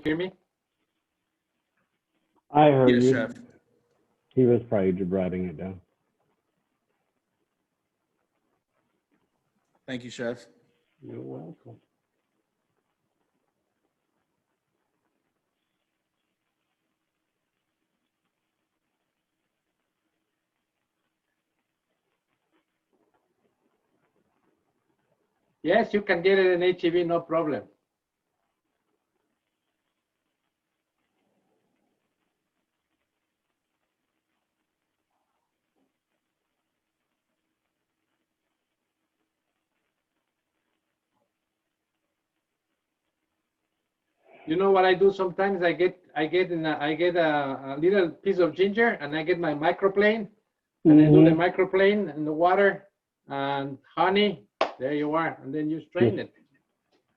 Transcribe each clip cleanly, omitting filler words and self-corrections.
hear me? I heard Yes, you. chef. He was probably writing it down. Thank you, chef. You're welcome. Yes, you can get it in HEB, no problem. You know what I do sometimes? I get a little piece of ginger and I get my microplane and I do the microplane in the water and honey. There you are, and then you strain it.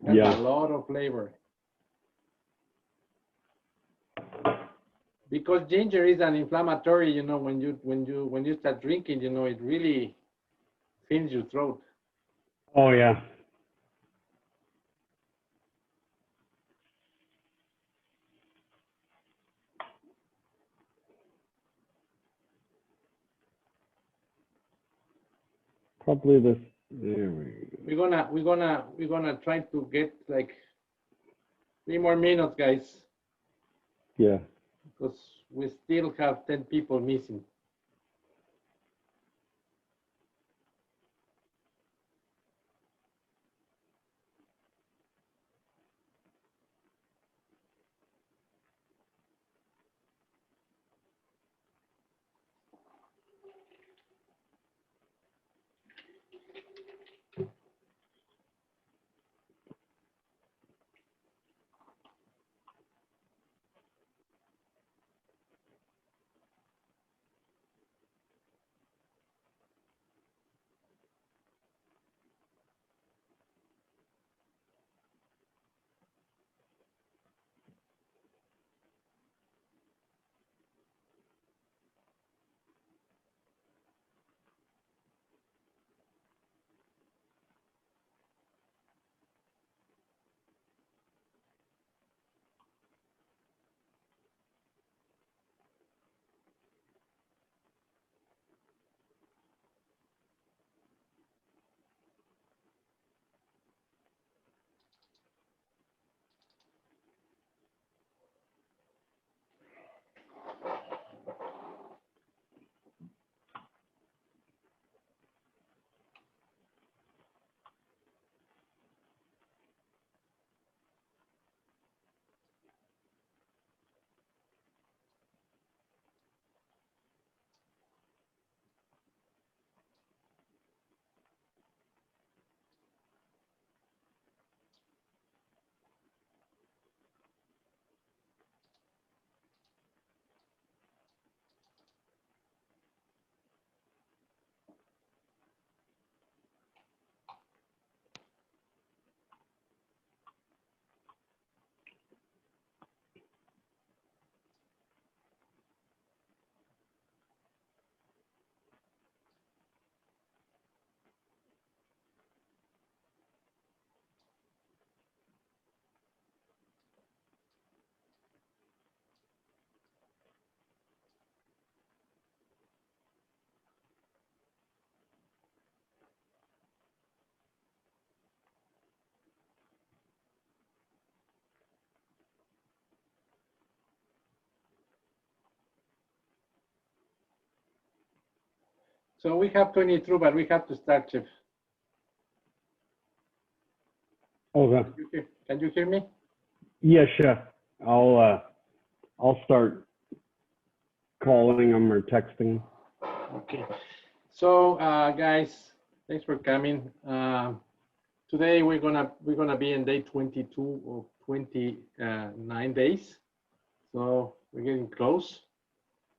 Has Yeah. a lot of flavor. Because ginger is an inflammatory, you know, when you start drinking, you know, it really thins your throat. Oh yeah. Probably this. There we go. We're gonna try to get like 3 more minutes, guys, Yeah. because we still have 10 people missing. So we have 22, but we have to start, Chef. Okay. Can you hear me? Yeah, chef. I'll start calling them or texting. Okay. So, guys, thanks for coming. Today we're gonna be in day 22 of 29 days. So we're getting closer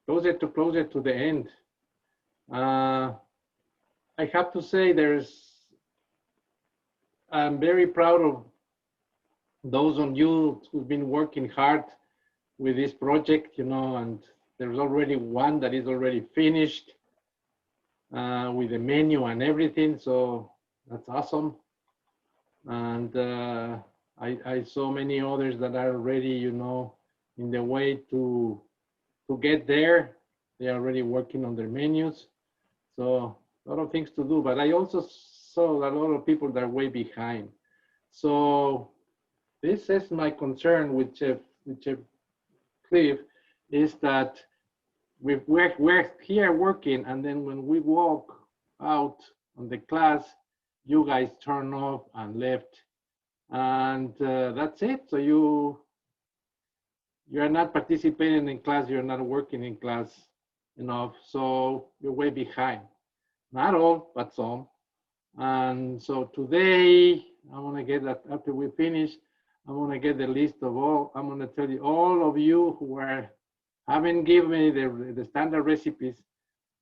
to the end. I have to say I'm very proud of those of you who've been working hard with this project, you know, and there's already one that is already finished with the menu and everything. So that's awesome. And I saw many others that are already, you know, in the way to get there. They are already working on their menus. So a lot of things to do, but I also saw a lot of people that are way behind. So this is my concern with Chef Cliff, is that we're here working, and then when we walk out on the class, you guys turn off and left, and that's it. So you're not participating in class, you're not working in class enough, so you're way behind. Not all, but some. And so today, I want to get that after we finish. I want to get the list of all. I'm going to tell you all of you who haven't given me the standard recipes.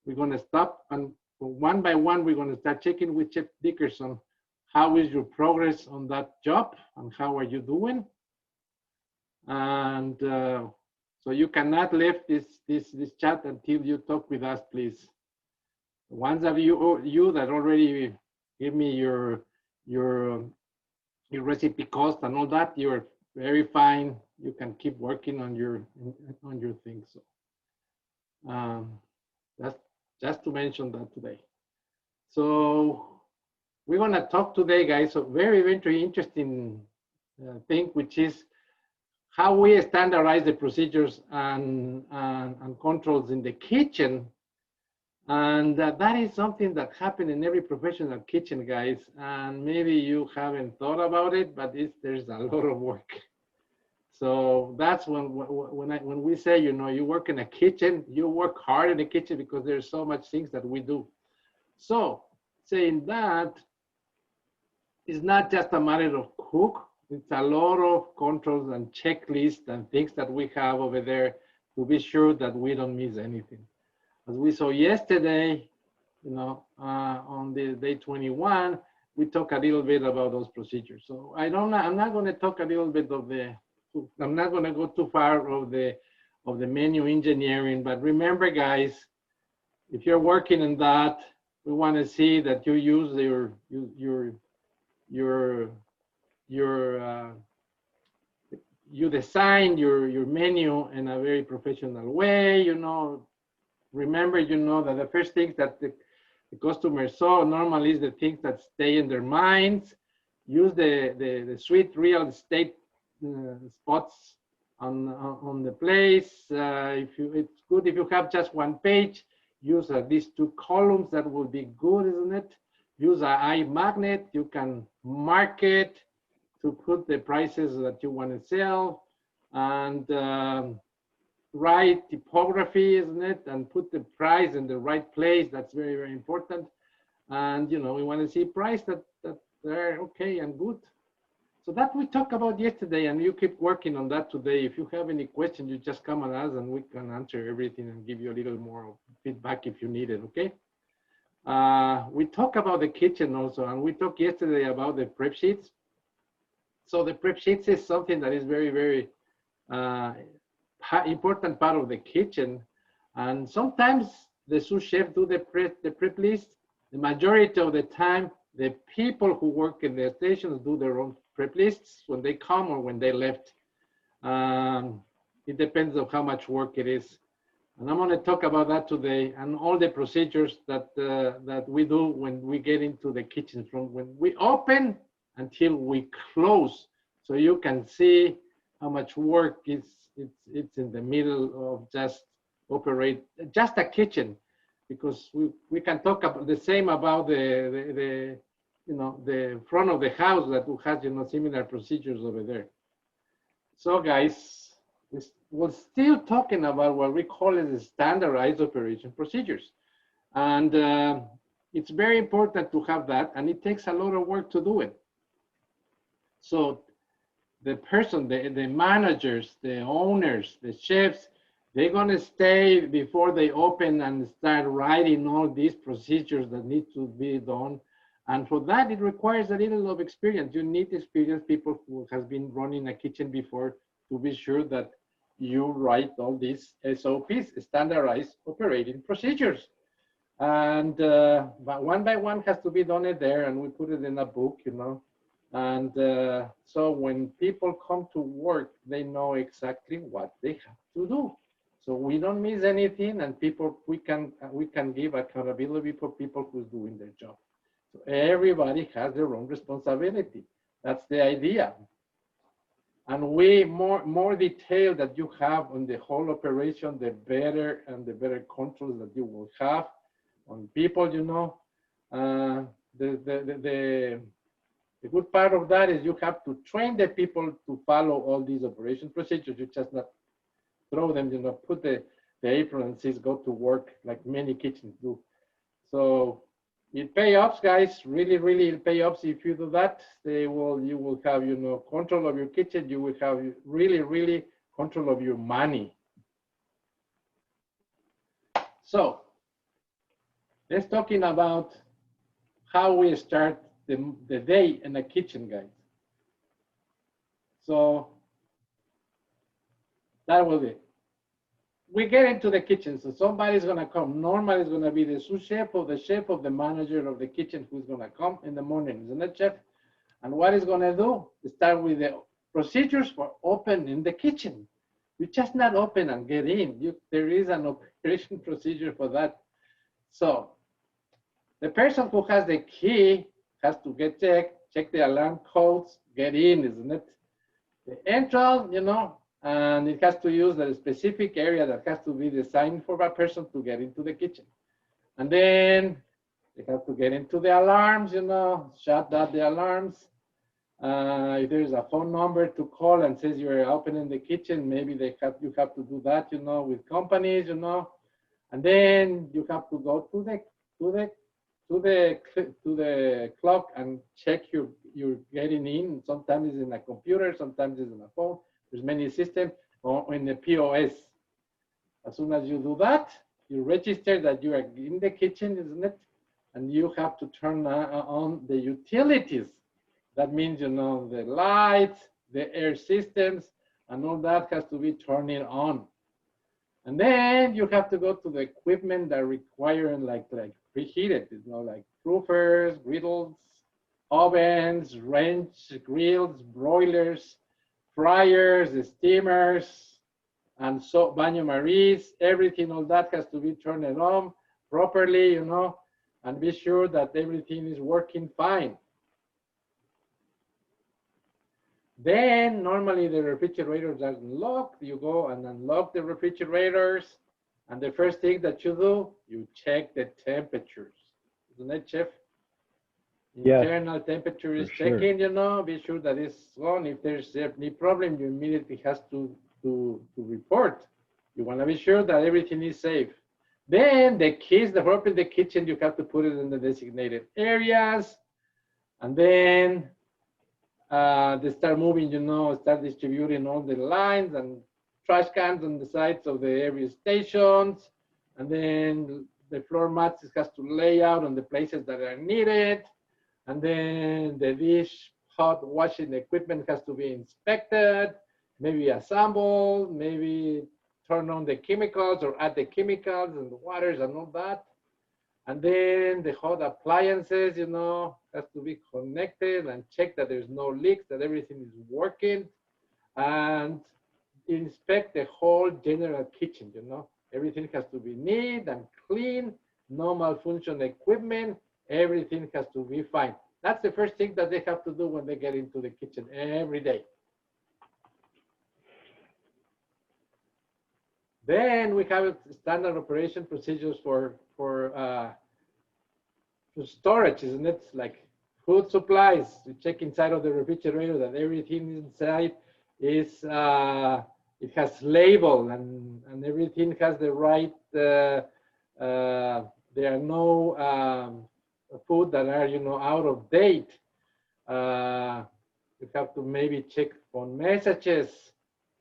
We're going to stop, and one by one, we're going to start checking with Chef Dickerson. How is your progress on that job, and how are you doing? And so you cannot leave this chat until you talk with us, please. Ones of you that already give me your recipe cost and all that, you're very fine. You can keep working on your things. So that's just to mention that today. So we're gonna talk today, guys. So very interesting thing, which is how we standardize the procedures and controls in the kitchen. And that is something that happens in every professional kitchen, guys. And maybe you haven't thought about it, but there's a lot of work. So that's when we say, you know, you work in a kitchen, you work hard in the kitchen because there's so much things that we do. So saying that, it's not just a matter of cook. It's a lot of controls and checklists and things that we have over there to be sure that we don't miss anything. As we saw yesterday, you know, on the day 21, we talked a little bit about those procedures. So I'm not going to talk a little bit of I'm not going to go too far of the menu engineering, but remember, guys, if you're working in that, we want to see that you use you design your menu in a very professional way, you know. Remember, you know, that the first things that the customers saw normally is the things that stay in their minds. Use the sweet real estate spots on the place. It's good if you have just one page. Use these two columns. That will be good, isn't it? Use an eye magnet. You can mark it to put the prices that you want to sell, and right typography, isn't it? And put the price in the right place. That's very important. And you know, we want to see price that they're okay and good. So that we talked about yesterday, and you keep working on that today. If you have any questions, you just come on us and we can answer everything and give you a little more feedback if you need it, okay? We talked about the kitchen also, and we talked yesterday about the prep sheets. So the prep sheets is something that is very important part of the kitchen. And sometimes the sous chef do the prep list. The majority of the time, the people who work in the stations do their own prep lists when they come or when they left. It depends on how much work it is. And I'm going to talk about that today and all the procedures that we do when we get into the kitchen, from when we open until we close. So you can see how much work it's in the middle of just operate just a kitchen, because we can talk about the same about the you know, the front of the house that has, you know, similar procedures over there. So guys, we're still talking about what we call as the standardized operation procedures. And it's very important to have that, and it takes a lot of work to do it. So the person, the managers, the owners, the chefs, they're gonna stay before they open and start writing all these procedures that need to be done. And for that, it requires a little of experience. You need experienced people who has been running a kitchen before to be sure that you write all these SOPs, standardized operating procedures. And but one by one has to be done there, and we put it in a book, you know. And so when people come to work, they know exactly what they have to do. So we don't miss anything, and people we can give accountability for people who's doing their job. So everybody has their own responsibility. That's the idea. And we more detail that you have on the whole operation, the better and the better controls that you will have on people. You know, the good part of that is you have to train the people to follow all these operation procedures. You just not throw them, you know, put the apron and says go to work like many kitchens do. So it pay off, guys. Really, really it pay off if you do that. You will have, you know, control of your kitchen. You will have really, really control of your money. So let's talking about how we start the day in the kitchen, guys. So that will be. We get into the kitchen, so somebody's gonna come. Normally, it's gonna be the sous chef or the chef of the manager of the kitchen who's gonna come in the morning, isn't it, chef? And what he's gonna do is start with the procedures for opening the kitchen. You just not open and get in. There is an operation procedure for that. So the person who has the key has to get check the alarm codes, get in, isn't it? The entrance, you know, and it has to use a specific area that has to be designed for a person to get into the kitchen. And then they have to get into the alarms, you know, shut down the alarms. If there's a phone number to call and says you're opening the kitchen, maybe you have to do that, you know, with companies, you know. And then you have to go to the clock and check you're getting in. Sometimes it's in a computer, sometimes it's in a phone. There's many systems, or in the POS. As soon as you do that, you register that you are in the kitchen, isn't it? And you have to turn on the utilities. That means, you know, the lights, the air systems, and all that has to be turning on. And then you have to go to the equipment that require like preheated, you know, like proofers, griddles, ovens, range grills, broilers, fryers, steamers, and so baño maries, everything, all that has to be turned on properly, you know, and be sure that everything is working fine. Then normally the refrigerators are locked. You go and unlock the refrigerators. And the first thing that you do, you check the temperatures. Isn't it, chef? Yes, Internal temperature is sure. checking, you know, be sure that it's on. If there's any problem, you immediately has to report. You want to be sure that everything is safe. Then the keys that open the kitchen, you have to put it in the designated areas. And then they start moving, you know, start distributing all the lines and trash cans on the sides of the every stations. And then the floor mats has to lay out on the places that are needed. And then the dish hot washing equipment has to be inspected, maybe assembled, maybe turn on the chemicals or add the chemicals and the waters and all that. And then the hot appliances, you know, has to be connected and check that there's no leaks, that everything is working, and inspect the whole general kitchen, you know. Everything has to be neat and clean, no malfunction equipment, everything has to be fine. That's the first thing that they have to do when they get into the kitchen every day. Then we have standard operation procedures for storage, isn't it? Like food supplies. You check inside of the refrigerator that everything inside is it has label and everything has the right. There are no food that are, you know, out of date. You have to maybe check on messages.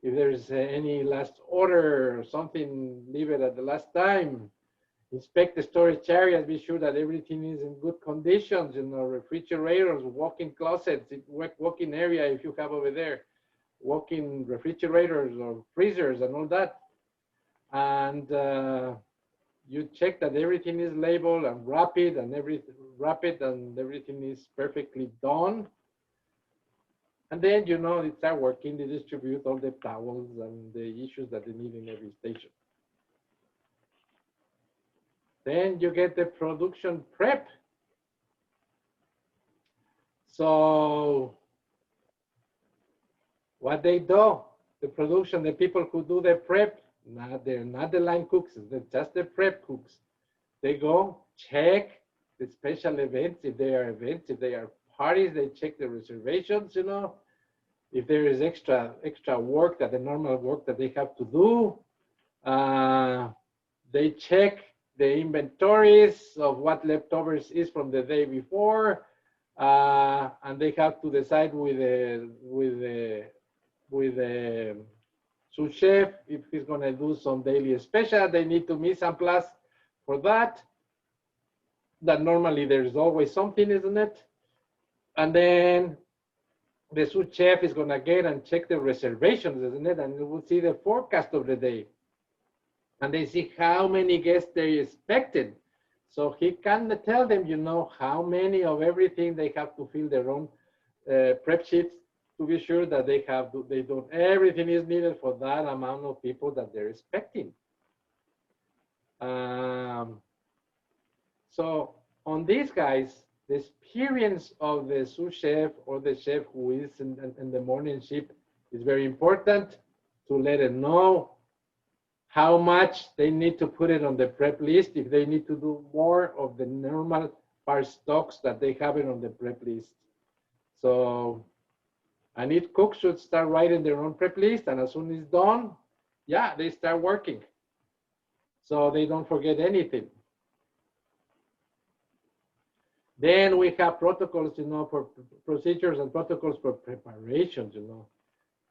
If there's any last order or something, leave it at the last time. Inspect the storage areas, be sure that everything is in good conditions, you know, refrigerators, walk-in closets, walk-in area if you have over there, walk-in refrigerators or freezers and all that. And you check that everything is labeled and wrapped and everything is perfectly done. And then, you know, they start working, they distribute all the towels and the issues that they need in every station. Then you get the production prep. So what they do, the production, the people who do the prep, they're not the line cooks, they're just the prep cooks. They go check the special events, if they are events, if they are parties, they check the reservations, you know. If there is extra work that the normal work that they have to do, they check the inventories of what leftovers is from the day before, and they have to decide with the sous chef if he's going to do some daily special. They need to mise en place for that. That normally there's always something, isn't it? And then the sous chef is going to get and check the reservations, isn't it? And we'll see the forecast of the day. And they see how many guests they expected. So he can tell them, you know, how many of everything they have to fill their own prep sheets to be sure that they don't everything is needed for that amount of people that they're expecting. So on these guys, the experience of the sous chef or the chef who is in the morning shift is very important to let them know how much they need to put it on the prep list, if they need to do more of the normal bar stocks that they have it on the prep list. So, and each cook should start writing their own prep list, and as soon as it's done, yeah, they start working. So they don't forget anything. Then we have protocols, you know, for procedures and protocols for preparations, you know.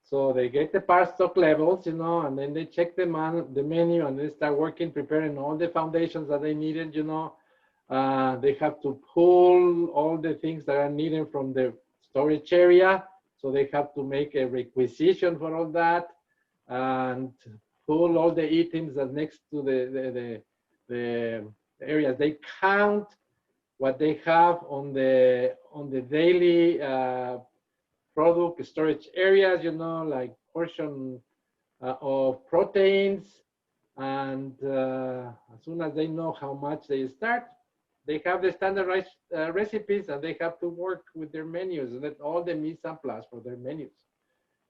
So they get the bar stock levels, you know, and then they check the menu and they start working, preparing all the foundations that they needed, you know. They have to pull all the things that are needed from the storage area. So they have to make a requisition for all that and pull all the items that next to the areas. They count what they have on the daily product storage areas, you know, like portion of proteins. And as soon as they know how much they start, they have the standardized recipes and they have to work with their menus and all the mise en place for their menus.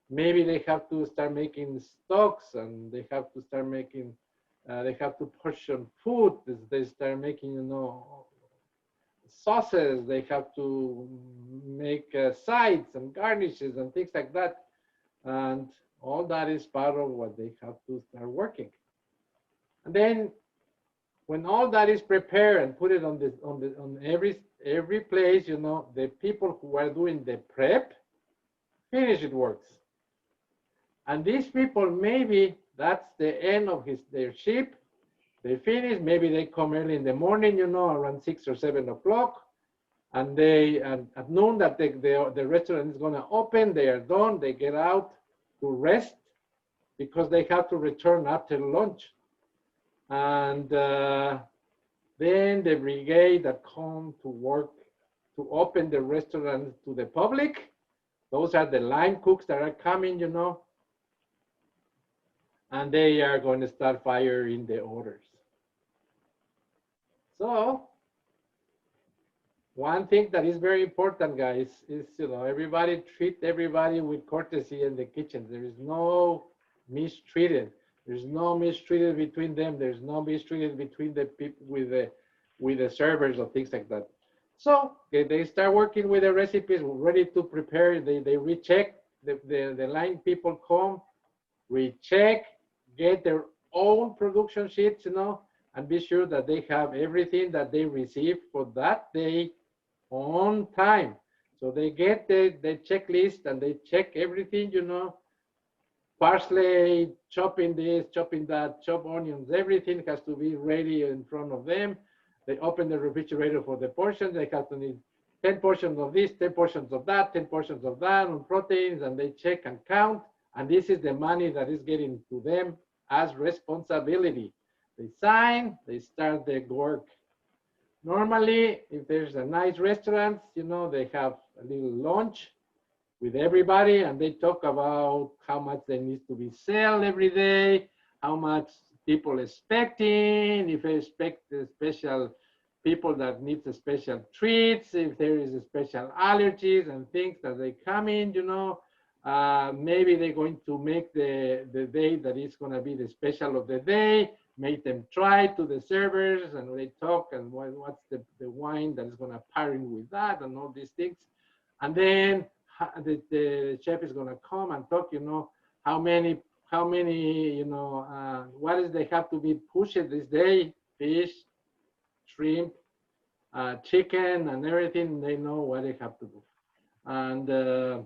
Maybe they have to start making stocks and they have to start making, they have to portion food. They start making, you know, sauces. They have to make sides and garnishes and things like that. And all that is part of what they have to start working. And then when all that is prepared and put it on every place, you know, the people who are doing the prep finish it works. And these people, maybe that's the end of their shift. They finish, maybe they come early in the morning, you know, around 6 or 7 o'clock. And they, at noon that the restaurant is gonna open, they are done, they get out to rest because they have to return after lunch. And then the brigade that come to work to open the restaurant to the public, those are the line cooks that are coming, you know, and they are going to start firing the orders. So one thing that is very important, guys, is, you know, everybody treat everybody with courtesy in the kitchen. There is no mistreated. There's no mistreated between them. There's no mistreated between the people with the servers or things like that. So they start working with the recipes, ready to prepare. They recheck. The line people come, recheck, get their own production sheets, you know, and be sure that they have everything that they receive for that day on time. So they get the checklist and they check everything, you know, parsley, chopping this, chopping that, chop onions, everything has to be ready in front of them. They open the refrigerator for the portions. They have to need 10 portions of this, 10 portions of that, 10 portions of that on proteins, and they check and count. And this is the money that is getting to them as responsibility. They sign, they start their work. Normally, if there's a nice restaurant, you know, they have a little lunch with everybody, and they talk about how much they need to be sold every day, how much people expecting, if they expect the special people that need the special treats, if there is a special allergies and things that they come in, you know. Maybe they're going to make the day that is going to be the special of the day, make them try to the servers, and they talk and what's the wine that is going to pair in with that and all these things. And then the chef is going to come and talk, you know, how many, you know, what is they have to be pushed this day, fish, shrimp, chicken, and everything. They know what they have to do. And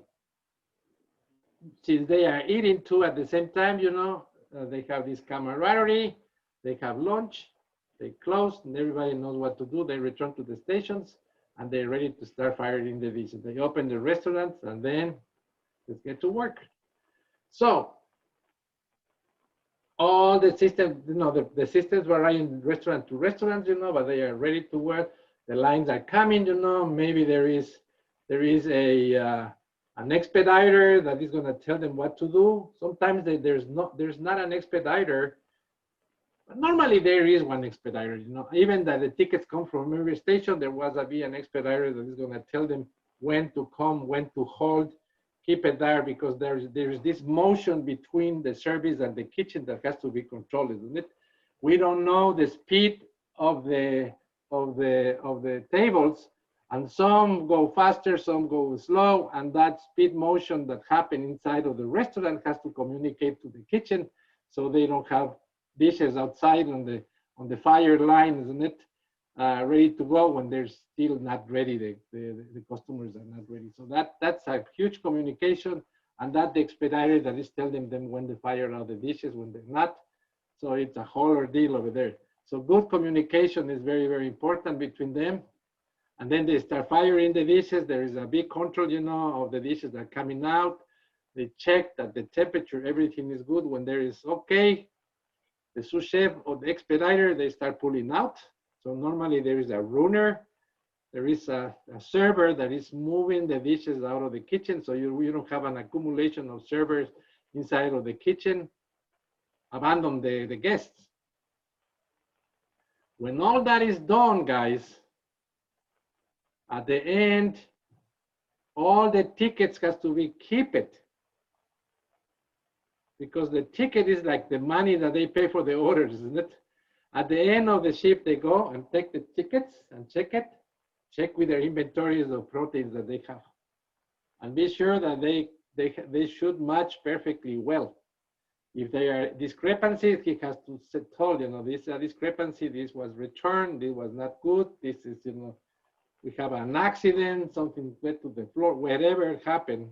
since they are eating too at the same time, you know, they have this camaraderie, they have lunch, they close, and everybody knows what to do. They return to the stations, and they're ready to start firing the dishes. They open the restaurants, and then let's get to work. So all the systems, you know, the systems vary in restaurant to restaurant, you know, but they are ready to work. The lines are coming, you know. Maybe there is an expediter that is going to tell them what to do. Sometimes there's not an expediter. But normally there is one expediter, you know. Even that the tickets come from every station, there was be an expediter that is going to tell them when to come, when to hold, keep it there, because there's this motion between the service and the kitchen that has to be controlled, isn't it? We don't know the speed of the tables, and some go faster, some go slow, and that speed motion that happens inside of the restaurant has to communicate to the kitchen, so they don't have dishes outside on the fire line, isn't it? Ready to go when they're still not ready. The customers are not ready. So that's a huge communication, and that the expediter that is telling them when to fire out the dishes, when they're not. So it's a whole ordeal over there. So good communication is very, very important between them. And then they start firing the dishes. There is a big control, you know, of the dishes that are coming out. They check that the temperature, everything is good. When there is okay, the sous chef or the expediter, they start pulling out. So normally there is a runner, there is a server that is moving the dishes out of the kitchen, so you don't have an accumulation of servers inside of the kitchen. Abandon the guests. When all that is done, guys, at the end, all the tickets has to be kept, because the ticket is like the money that they pay for the orders, isn't it? At the end of the shift, they go and take the tickets and check with their inventories of proteins that they have, and be sure that they should match perfectly well. If there are discrepancies, he has to tell, you know, this is a discrepancy, this was returned, this was not good, this is, you know, we have an accident, something went to the floor, wherever it happened,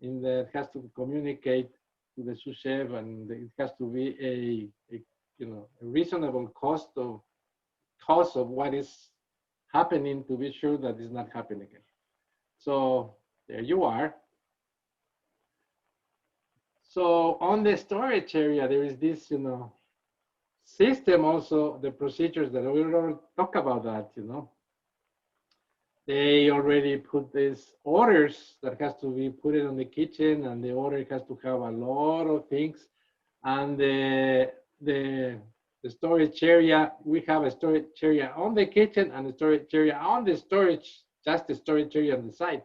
it has to communicate to the sous chef, and it has to be a you know, a reasonable cost of what is happening, to be sure that it's not happening again. So there you are. So on the storage area, there is this, you know, system also, the procedures that we already talk about that, you know. They already put these orders that has to be put in the kitchen, and the order has to have a lot of things. And the storage area, we have a storage area on the kitchen and a storage area on the storage, just the storage area on the side.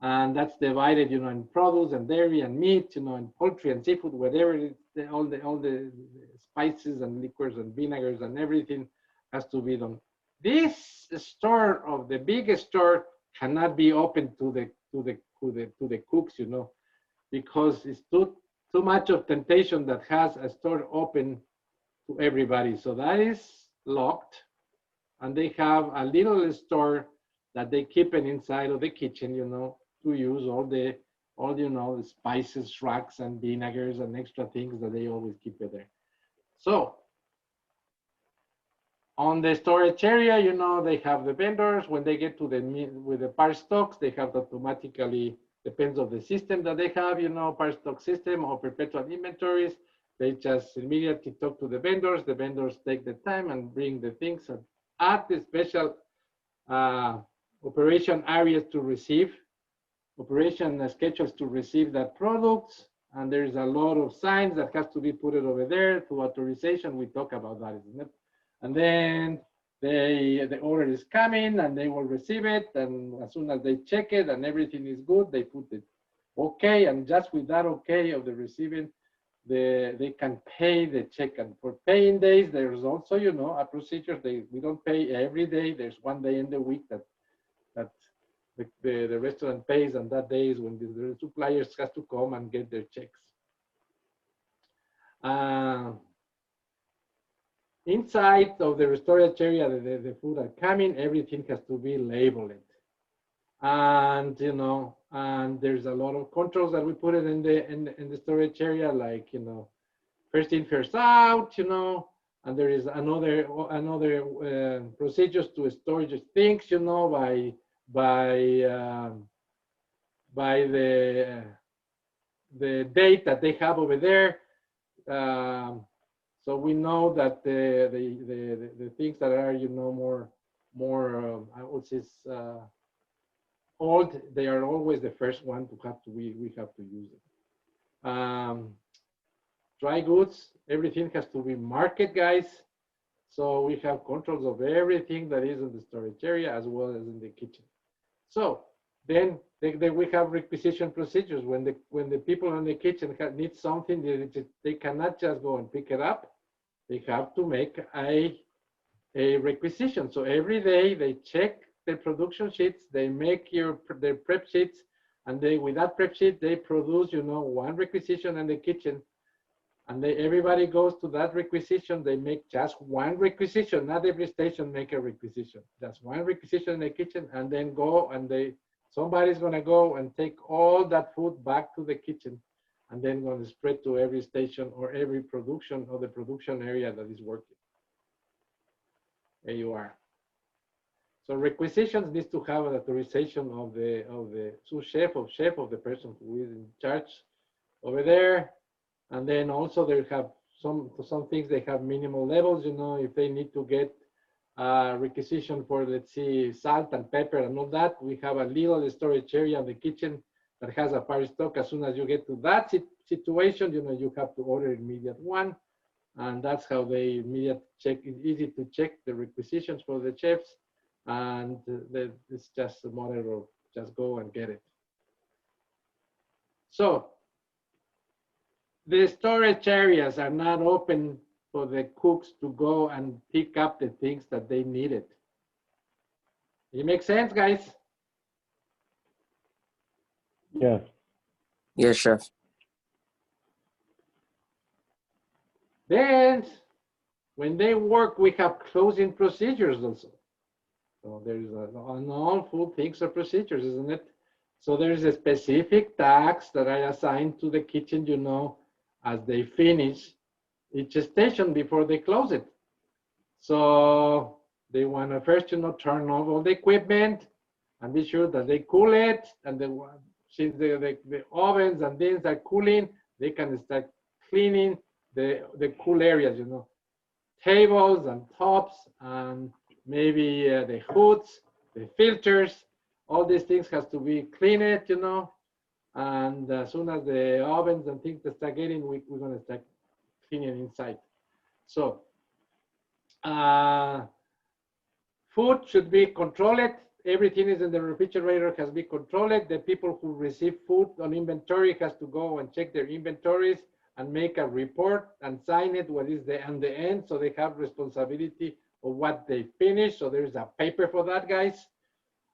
And that's divided, you know, in produce and dairy and meat, you know, and poultry and seafood, whatever it is, all the spices and liquors and vinegars and everything has to be done. This store of the biggest store cannot be open to the cooks, you know, because it's too much of temptation that has a store open to everybody. So that is locked, and they have a little store that they keep it inside of the kitchen, you know, to use all you know, the spices, racks, and vinegars and extra things that they always keep it there. So on the storage area, you know, they have the vendors. When they get to with the part stocks, they have automatically, depends on the system that they have, you know, part stock system or perpetual inventories. They just immediately talk to the vendors. The vendors take the time and bring the things at the special operation areas to receive operation schedules to receive that product, and there's a lot of signs that has to be put it over there to authorization. We talk about that, isn't it? And then the order is coming and they will receive it, and as soon as they check it and everything is good, they put it okay, and just with that okay of the receiving, they can pay the check. And for paying days, there's also, you know, a procedure. We don't pay every day. There's one day in the week that the restaurant pays, and that day is when the suppliers has to come and get their checks. Inside of the storage area, the food are coming, everything has to be labeled. And, you know, and there's a lot of controls that we put it in the storage area, like, you know, first in, first out, you know, and there is another procedures to storage things, you know, by the date that they have over there. So we know that the things that are, you know, more I would say old, they are always the first one to have to we have to use it. Dry goods, everything has to be marked, guys. So we have controls of everything that is in the storage area as well as in the kitchen. So then we have requisition procedures. When the people in the kitchen need something, they cannot just go and pick it up. They have to make a requisition. So every day they check their production sheets, they make their prep sheets, and with that prep sheet, they produce, you know, one requisition in the kitchen. And everybody goes to that requisition. They make just one requisition. Not every station make a requisition. Just one requisition in the kitchen, and then go and somebody's gonna go and take all that food back to the kitchen, and then gonna spread to every station or every production or the production area that is working. There you are. So requisitions needs to have an authorization of the sous chef of the person who is in charge over there. And then also they have some things, they have minimal levels, you know, if they need to get requisition for, let's see, salt and pepper and all that, we have a little storage area in the kitchen that has a fire stock. As soon as you get to that situation, you know, you have to order immediate one. And that's how they immediate check. It's easy to check the requisitions for the chefs. And it's just a matter of just go and get it. So the storage areas are not open for the cooks to go and pick up the things that they needed. It makes sense, guys? Yes. Yes, chef. Then when they work, we have closing procedures also. So there's on all food things are procedures, isn't it? So there's a specific tax that I assign to the kitchen, you know, as they finish each station before they close it. So they want to first, you know, turn off all the equipment and be sure that they cool it. And since the ovens and things are cooling, they can start cleaning the cool areas, you know, tables and tops and maybe the hoods, the filters, all these things has to be cleaned, you know. And as soon as the ovens and things start getting, we're going to start cleaning inside. So food should be controlled. Everything is in the refrigerator has been controlled. The people who receive food on inventory has to go and check their inventories and make a report and sign it what is on the end. So they have responsibility of what they finish. So there's a paper for that, guys.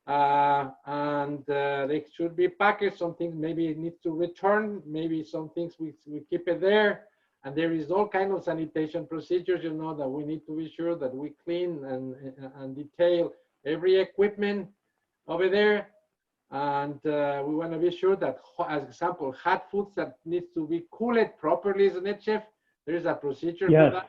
And they should be packaged. Some things maybe need to return. Maybe some things we keep it there. And there is all kind of sanitation procedures, you know, that we need to be sure that we clean and detail every equipment over there. And we want to be sure that, as example, hot foods that needs to be cooled properly, isn't it, chef? There is a procedure for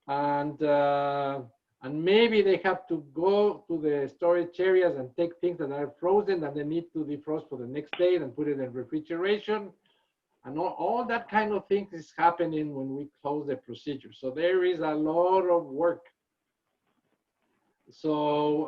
that. And maybe they have to go to the storage areas and take things that are frozen and they need to defrost for the next day and put it in refrigeration. And all that kind of things is happening when we close the procedure. So there is a lot of work. So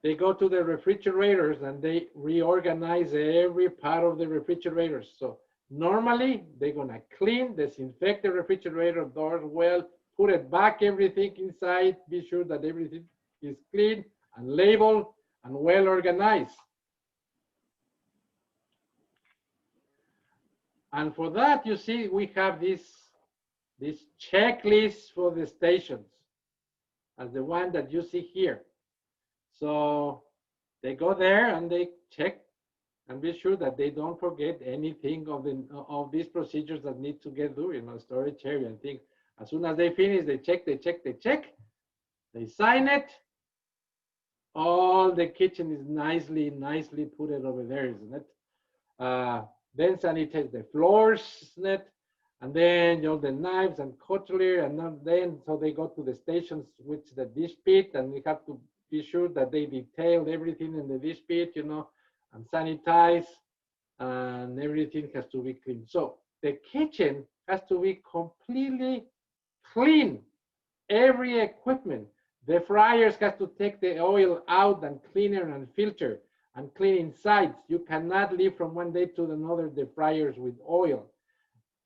they go to the refrigerators and they reorganize every part of the refrigerators. So normally they're gonna clean, disinfect the refrigerator doors well, put it back, everything inside, be sure that everything is clean and labeled and well organized. And for that, you see, we have this checklist for the stations, as the one that you see here. So they go there and they check and be sure that they don't forget anything of these procedures that need to get through, you know, storage area and things. As soon as they finish, they check, they sign it. All the kitchen is nicely put it over there, isn't it? Then sanitize the floors, isn't it? And then, you know, the knives and cutlery, and then so they go to the stations, which the dish pit, and we have to be sure that they detail everything in the dish pit, you know, and sanitize, and everything has to be clean. So the kitchen has to be completely clean. Every equipment. The fryers has to take the oil out and clean it and filter and clean inside. You cannot leave from one day to another the fryers with oil.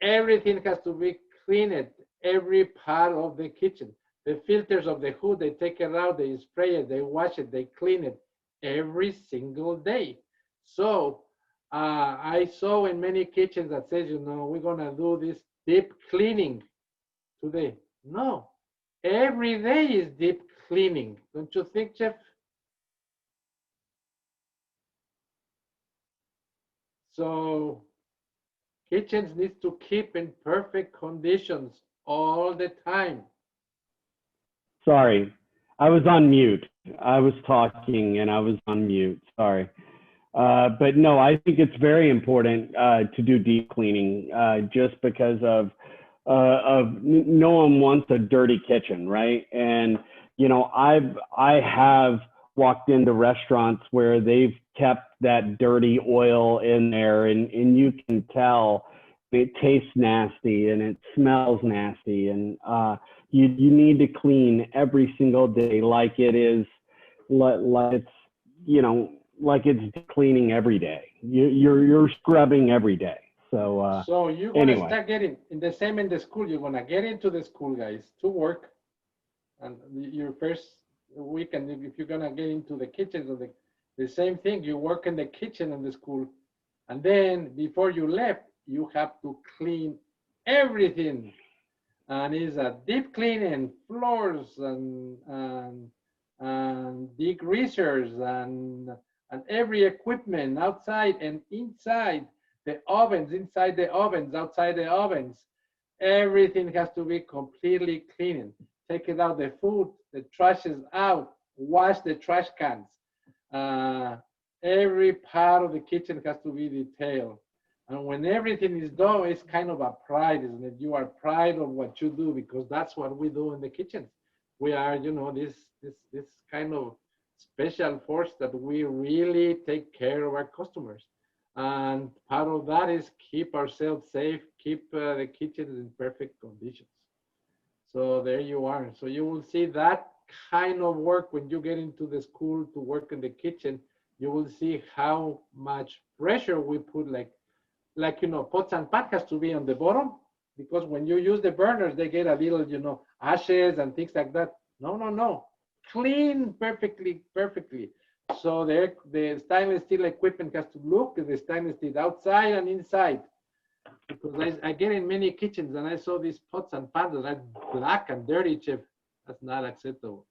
Everything has to be cleaned, every part of the kitchen. The filters of the hood, they take it out, they spray it, they wash it, they clean it every single day. So I saw in many kitchens that says, you know, we're gonna do this deep cleaning today. No, every day is deep cleaning. Don't you think, Jeff? So kitchens need to keep in perfect conditions all the time. Sorry, I was on mute. I was talking and I was on mute. Sorry. But no, I think it's very important to do deep cleaning just because of no one wants a dirty kitchen, right? And you know, I have walked into restaurants where they've kept that dirty oil in there, and you can tell it tastes nasty and it smells nasty, and you need to clean every single day like it is, like it's, you know, like it's cleaning every day. You're scrubbing every day. So so you're gonna anyway. start getting in the same in the school. You're gonna get into the school, guys, to work, and your first weekend, if you're gonna get into the kitchens of the same thing, you work in the kitchen in the school, and then before you left, you have to clean everything, and it's a deep cleaning, floors and degreasers and every equipment outside and inside, the ovens, inside the ovens, outside the ovens. Everything has to be completely cleaned. Take it out, the food, the trash is out, wash the trash cans. Every part of the kitchen has to be detailed. And when everything is done, it's kind of a pride, isn't it? You are proud of what you do, because that's what we do in the kitchens. We are, you know, this kind of special force that we really take care of our customers. And part of that is keep ourselves safe, keep the kitchens in perfect conditions. So there you are. So you will see that kind of work when you get into the school to work in the kitchen. You will see how much pressure we put, like you know, pots and pans has to be on the bottom, because when you use the burners, they get a little, you know, ashes and things like that. No. Clean perfectly. So the stainless steel equipment has to look the stainless steel outside and inside. Because I get in many kitchens and I saw these pots and pans that are black and dirty, Chef. That's not acceptable.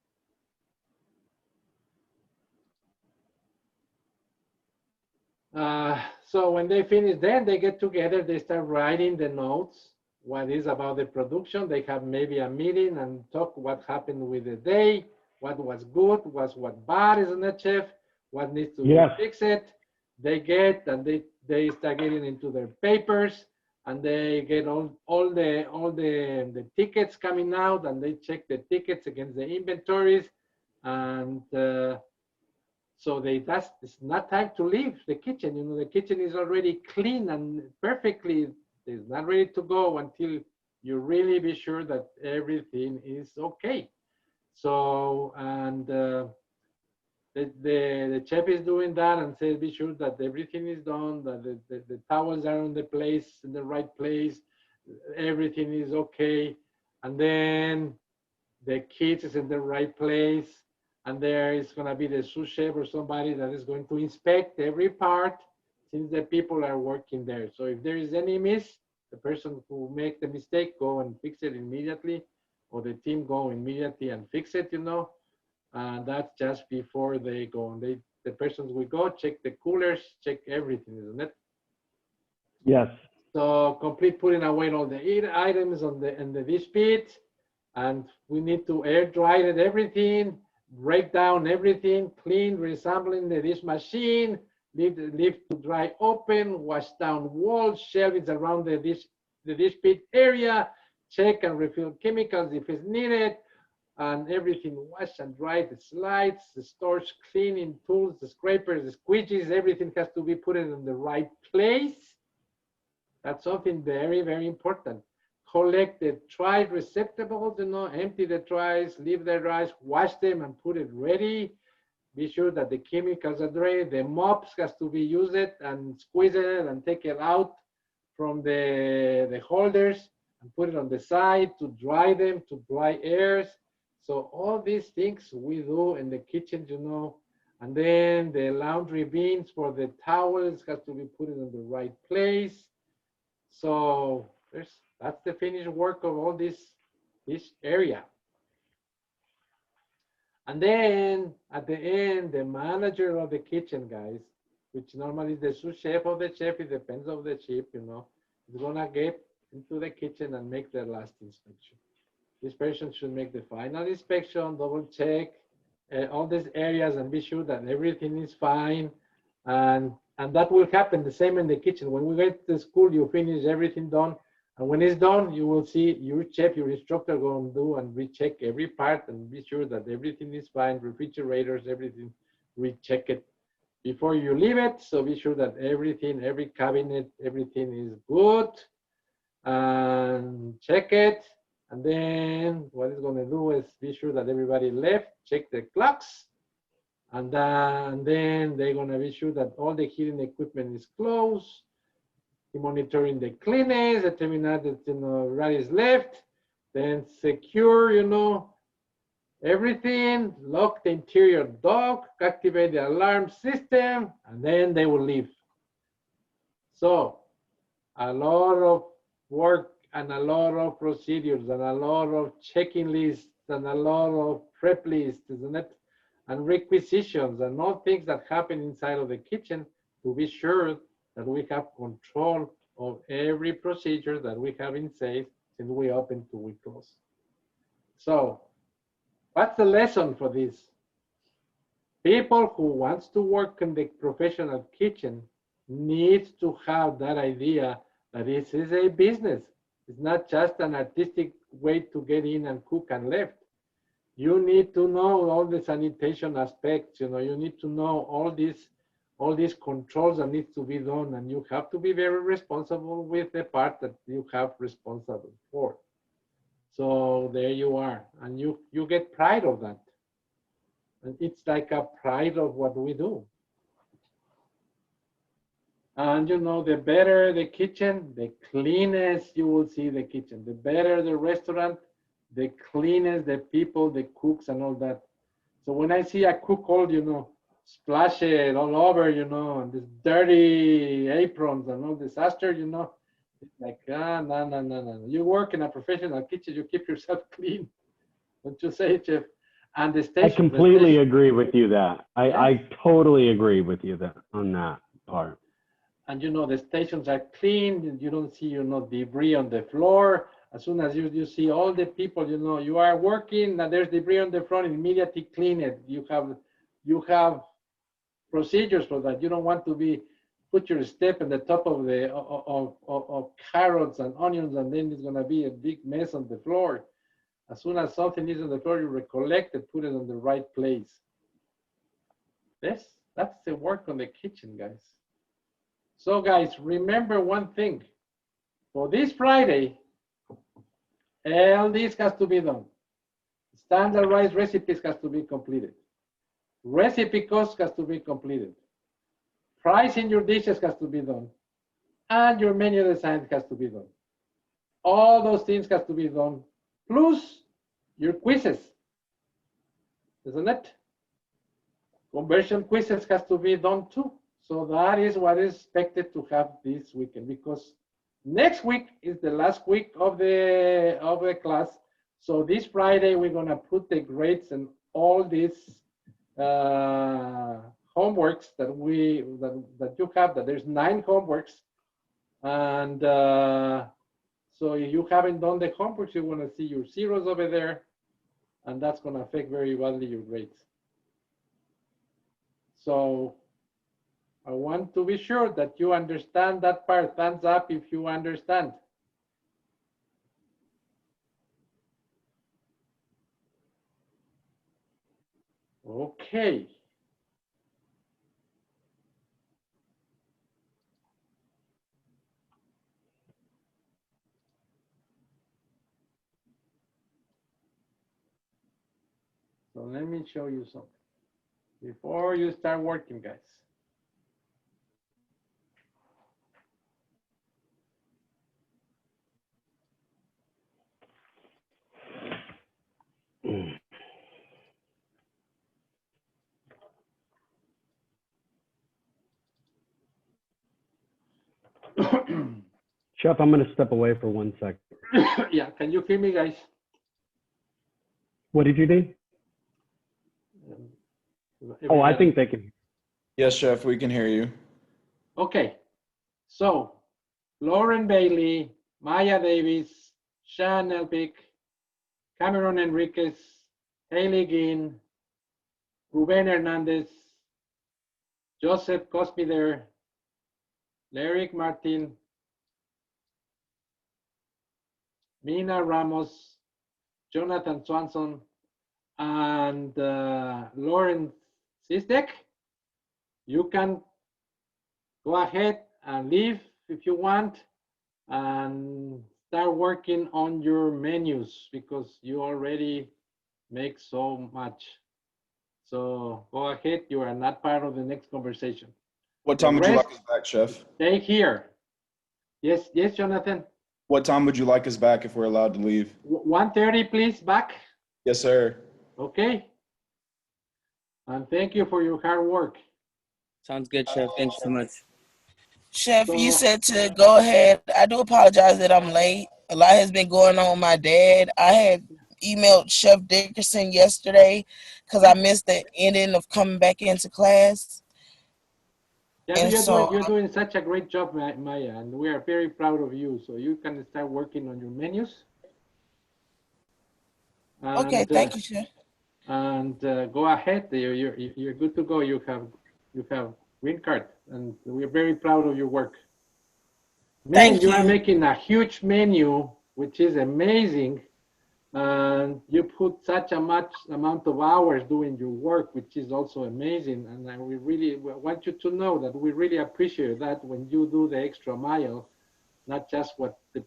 So when they finish, then they get together, they start writing the notes, what is about the production. They have maybe a meeting and talk what happened with the day, what was good, what bad, isn't it, Chef? What needs to be fixed. They get, and they start getting into their papers, and they get all the tickets coming out, and they check the tickets against the inventories, and so it's not time to leave the kitchen. You know, the kitchen is already clean and perfectly. It's not ready to go until you really be sure that everything is okay. So, and the chef is doing that and says, be sure that everything is done, that the towels are in the place, in the right place, everything is okay. And then the kids is in the right place. And there is going to be the sous chef or somebody that is going to inspect every part since the people are working there. So if there is any miss, the person who make the mistake go and fix it immediately, or the team go immediately and fix it, and that's just before they go. And the persons will go check the coolers, check everything, isn't it? Yes. So complete putting away all the items on the dish pit, and we need to air dry it, everything, break down everything, clean, reassembling the dish machine, leave to dry open, wash down walls, shelvings around the dish pit area, check and refill chemicals if it's needed, and everything wash and dry, the slides, the storage cleaning tools, the scrapers, the squeegees, everything has to be put in the right place. That's something very, very important. Collect the tray receptacles, empty the trays, leave the rice, wash them and put it ready. Be sure that the chemicals are dry. The mops has to be used and squeeze it and take it out from the holders and put it on the side to dry them, to dry airs. So all these things we do in the kitchen, and then the laundry bins for the towels has to be put in the right place. So that's the finished work of all this area. And then at the end, the manager of the kitchen, guys, which normally is the sous chef of the chef, it depends on the chef, is gonna get into the kitchen and make the last inspection. This person should make the final inspection, double check all these areas and be sure that everything is fine. And that will happen the same in the kitchen. When we get to school, you finish everything done. And when it's done, you will see your chef, your instructor go and do and recheck every part and be sure that everything is fine, refrigerators, everything, recheck it before you leave it. So be sure that everything, every cabinet, everything is good. And check it. And then what it's going to do is be sure that everybody left, check the clocks. And then they're going to be sure that all the heating equipment is closed, monitoring the cleanliness, determine that everybody is left, then secure, everything, lock the interior door, activate the alarm system, and then they will leave. So a lot of work and a lot of procedures and a lot of checking lists and a lot of prep lists, isn't it? And requisitions and all things that happen inside of the kitchen to be sure that we have control of every procedure that we have in safe since we open to we close. So what's the lesson for this? People who wants to work in the professional kitchen needs to have that idea that this is a business. It's not just an artistic way to get in and cook and left. You need to know all the sanitation aspects, you need to know all these controls that need to be done, and you have to be very responsible with the part that you have responsible for. So there you are, and you get pride of that. And it's like a pride of what we do. And the better the kitchen, the cleanest you will see the kitchen. The better the restaurant, the cleanest the people, the cooks and all that. So when I see a cook all, splash it all over, and this dirty aprons and all disaster, it's like, no. You work in a professional kitchen, you keep yourself clean. Don't you say, Chef? And the station. I completely agree with you that. I totally agree with you on that part. And the stations are clean. You don't see, debris on the floor. As soon as you see all the people, you are working and there's debris on the floor, immediately clean it. You have procedures for that. You don't want to put your step in the top of the of carrots and onions, and then it's gonna be a big mess on the floor. As soon as something is on the floor, you recollect it, put it on the right place. That's the work on the kitchen, guys. So guys, remember one thing. For this Friday, all this has to be done. Standardized recipes has to be completed. Recipe cost has to be completed. Pricing your dishes has to be done. And your menu design has to be done. All those things has to be done. Plus your quizzes, isn't it? Conversion quizzes has to be done too. So that is what is expected to have this weekend, because next week is the last week of the class. So this Friday we're gonna put the grades and all these homeworks that you have. That there's 9 homeworks, and so if you haven't done the homeworks, you're gonna see your zeros over there, and that's gonna affect very badly your grades. So I want to be sure that you understand that part. Thumbs up if you understand. Okay. So let me show you something before you start working, guys. Chef, I'm going to step away for 1 second. Yeah, can you hear me, guys? What did you do? Oh, I think they can. Yes, Chef, we can hear you. Okay, so Lauren Bailey, Maya Davis, Sean Elpic, Cameron Enriquez, Haley Ginn, Ruben Hernandez, Joseph Cosmider, Lyric Martin, Mina Ramos, Jonathan Swanson, and Lauren Sistek. You can go ahead and leave if you want and start working on your menus, because you already make so much. So go ahead, you are not part of the next conversation. What time would you like us back, Chef? Stay here. Yes, Jonathan. What time would you like us back if we're allowed to leave? 1:30, please, back. Yes, sir. Okay. And thank you for your hard work. Sounds good, Chef. Thanks so much. Chef, you said to go ahead. I do apologize that I'm late. A lot has been going on with my dad. I had emailed Chef Dickerson yesterday because I missed the ending of coming back into class. Yeah, And you're doing such a great job, Maya, and we are very proud of you. So you can start working on your menus. And, okay, thank you, Chef. And go ahead. You're good to go. You have green card, and we're very proud of your work. Thank you you. are making a huge menu, which is amazing. And you put such a much amount of hours doing your work, which is also amazing. And we really want you to know that we really appreciate that when you do the extra mile, not just what the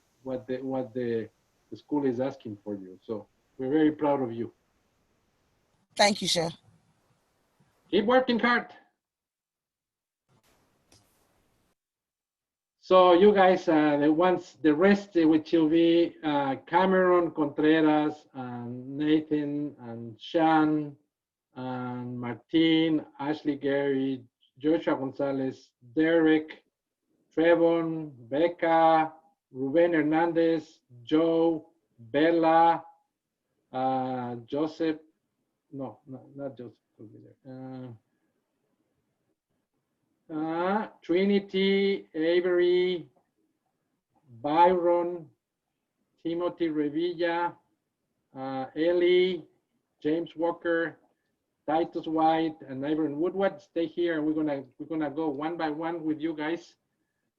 school is asking for you. So we're very proud of you. Thank you, Chef. Keep working hard. So you guys, the rest, which will be Cameron Contreras, and Nathan, and Sean, and Martin, Ashley Gary, Joshua Gonzalez, Derek, Trevon, Becca, Ruben Hernandez, Joe, Bella, Joseph, no, not Joseph, Trinity, Avery, Byron, Timothy Revilla, Ellie, James Walker, Titus White, and Ivan Woodward. Stay here, and we're gonna go one by one with you guys.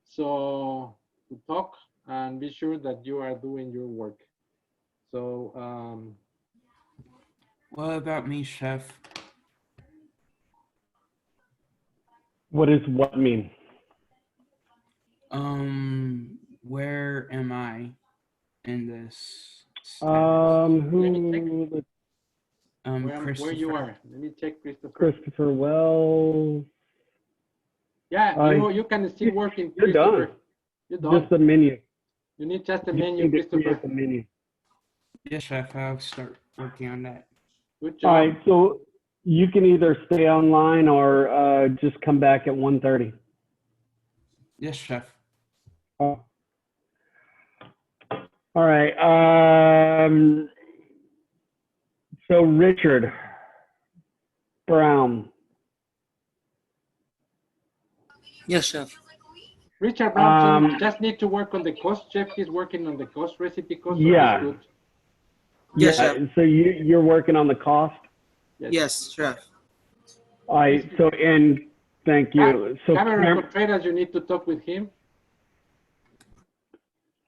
So to talk and be sure that you are doing your work. So what about me, Chef? What does what mean? Where am I in this? Who? Where you Christopher. are. Let me check, Christopher. Christopher Wells. Yeah, you can still work in You're done. Christopher. You're done. Just the menu. You need just a You menu, need to Christopher. create the menu. Yes, Chef. I'll start working on that. Good All job. right, so you can either stay online or just come back at 1:30. Yes, Chef. Oh. All right. So Richard Brown. Yes, chef. Richard Brown Um, need to work on the cost. Chef is working on the cost, recipe cost. So Yeah. that's good. Yes, Yeah. chef. So you're working on the cost. Yes, chef. All right. So and thank you. So Cameron Contreras, you need to talk with him.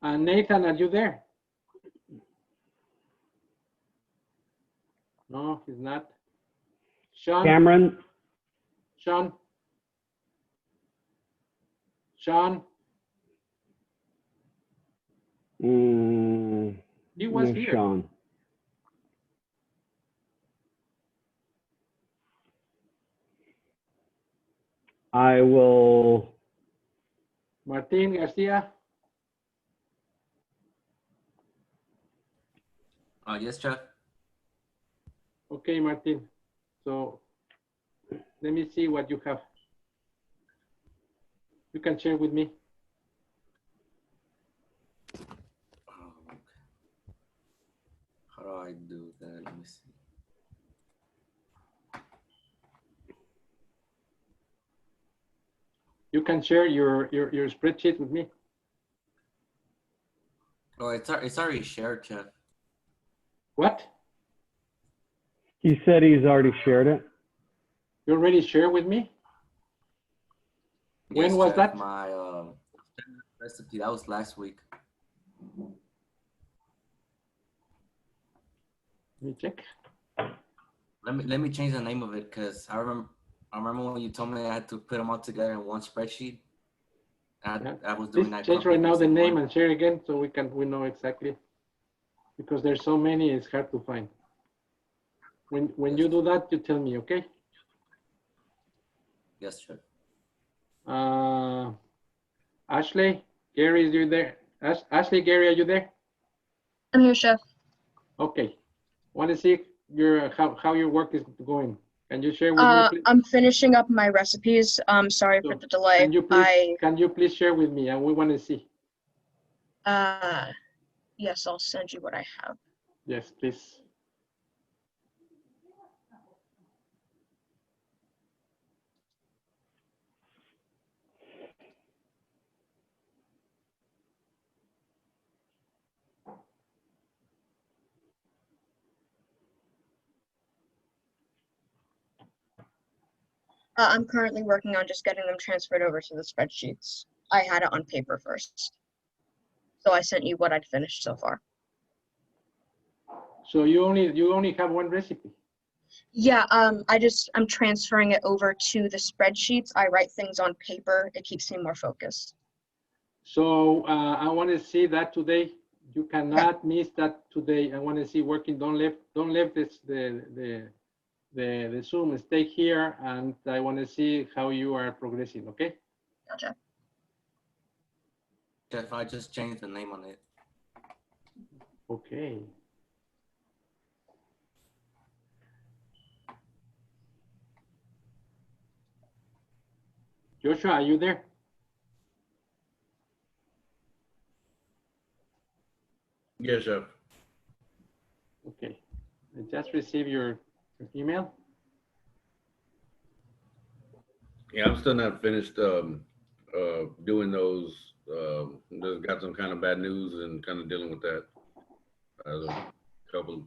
Nathan, are you there? No, he's not. Sean. Cameron. Sean. He was Where's here. Sean. I will. Martin Garcia. Yes, chef. Okay, Martin. So let me see what you have. You can share with me. Okay. How do I do that? Let me see. You can share your spreadsheet with me. Oh, it's already shared, chef. What? He said he's already shared it. You already shared with me? When Yes, was chef, that? My recipe, that was last week. Let me check. Let me change the name of it because I remember when you told me I had to put them all together in one spreadsheet. I was doing Please that. change copy right now paste the in name one. and share again so we know exactly. Because there's so many, it's hard to find. When you do that, you tell me, okay? Yes, chef. Ashley, Gary, is you there? Ashley, Gary, are you there? I'm here, Chef. Okay. Want to see how your work is going? Can you share with me, please? I'm finishing up my recipes. Sorry for So, the delay. Can you please share with me? And we want to see. Yes, I'll send you what I have. Yes, please. I'm currently working on just getting them transferred over to the spreadsheets. I had it on paper first. So I sent you what I'd finished so far. So you only have one recipe? Yeah, I'm transferring it over to the spreadsheets. I write things on paper. It keeps me more focused. So I want to see that today. You cannot miss that today. I want to see working. Don't leave this the Zoom. Stay here, and I want to see how you are progressing. Okay. Gotcha. Chef, I just changed the name on it. Okay. Joshua, are you there? Yes, chef. Okay. I just received your email. Yeah, I'm still not finished doing those. Just got some kind of bad news and kind of dealing with that as a couple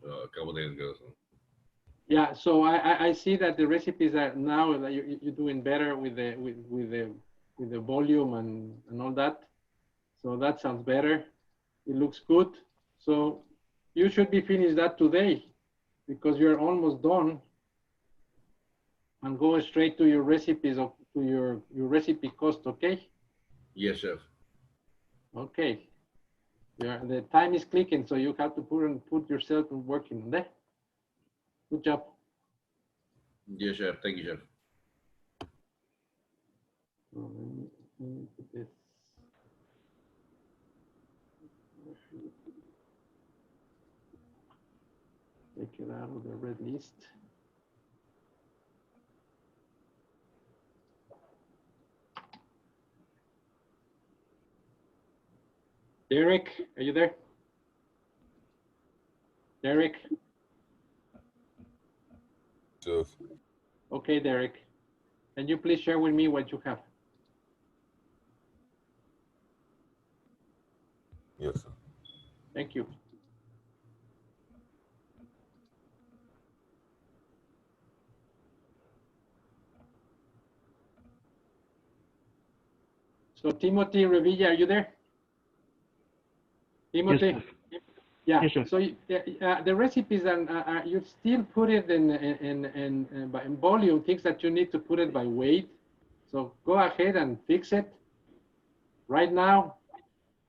days ago. So. Yeah. So I see that the recipes are now that you're doing better with the volume and all that. So that sounds better. It looks good. So you should be finished that today because you're almost done. And go straight to your recipes or to your recipe cost, okay? Yes, chef. Okay. The time is clicking, so you have to put yourself working on that. Good job. Yes, chef. Thank you, chef. Oh, let me put this. Take it out of the red list. Derek, are you there? Derek? Chef. Okay, Derek. Can you please share with me what you have? Yes, sir. Thank you. So Timothy Revilla, are you there? Timothy? Yes, Yeah, Yes, sir. so the recipes and you still put it in volume, things that you need to put it by weight. So go ahead and fix it right now,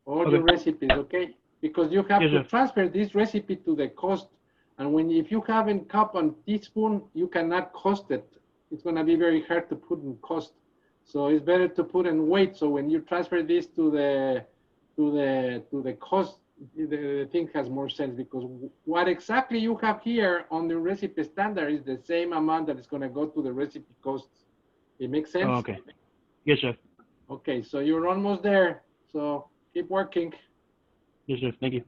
all Okay. your recipes, okay? Because you have Yes, to sir. transfer this recipe to the cost. And if you haven't cup and teaspoon, you cannot cost it. It's gonna be very hard to put in cost. So it's better to put in weight. So when you transfer this to the cost, the thing has more sense, because what exactly you have here on the recipe standard is the same amount that is going to go to the recipe costs. It makes sense? Oh, okay. Yes, sir. Okay, so you're almost there. So keep working. Yes, sir. Thank you.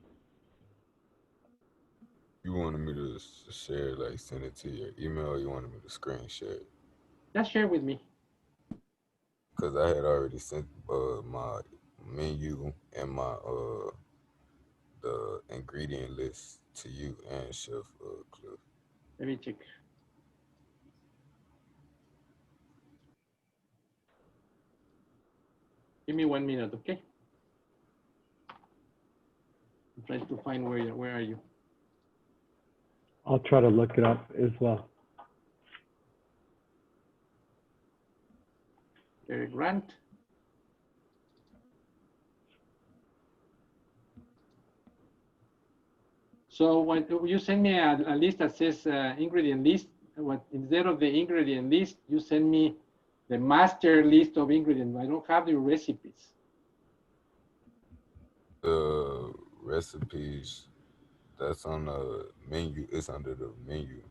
You wanted me to share, like send it to your email, or you wanted me to screen share it? Just share with me. Because I had already sent my menu and my the ingredient list to you and Chef Cliff. Let me check. Give me 1 minute, okay? I'm trying to find where are you? I'll try to look it up as well. Eric Grant. So when you send me a list that says ingredient list, instead of the ingredient list, you send me the master list of ingredients. I don't have the recipes. The recipes that's on the menu, it's under the menu.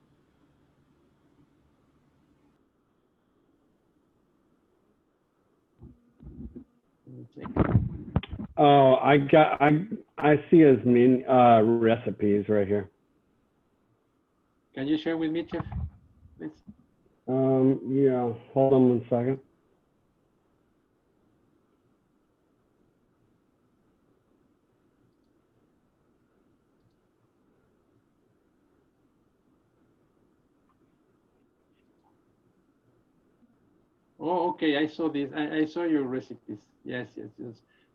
Let me check. Oh, I see his recipes right here. Can you share with me, Chef, please? Yeah, hold on 1 second. Oh, okay, I saw this. I saw your recipes. Yes.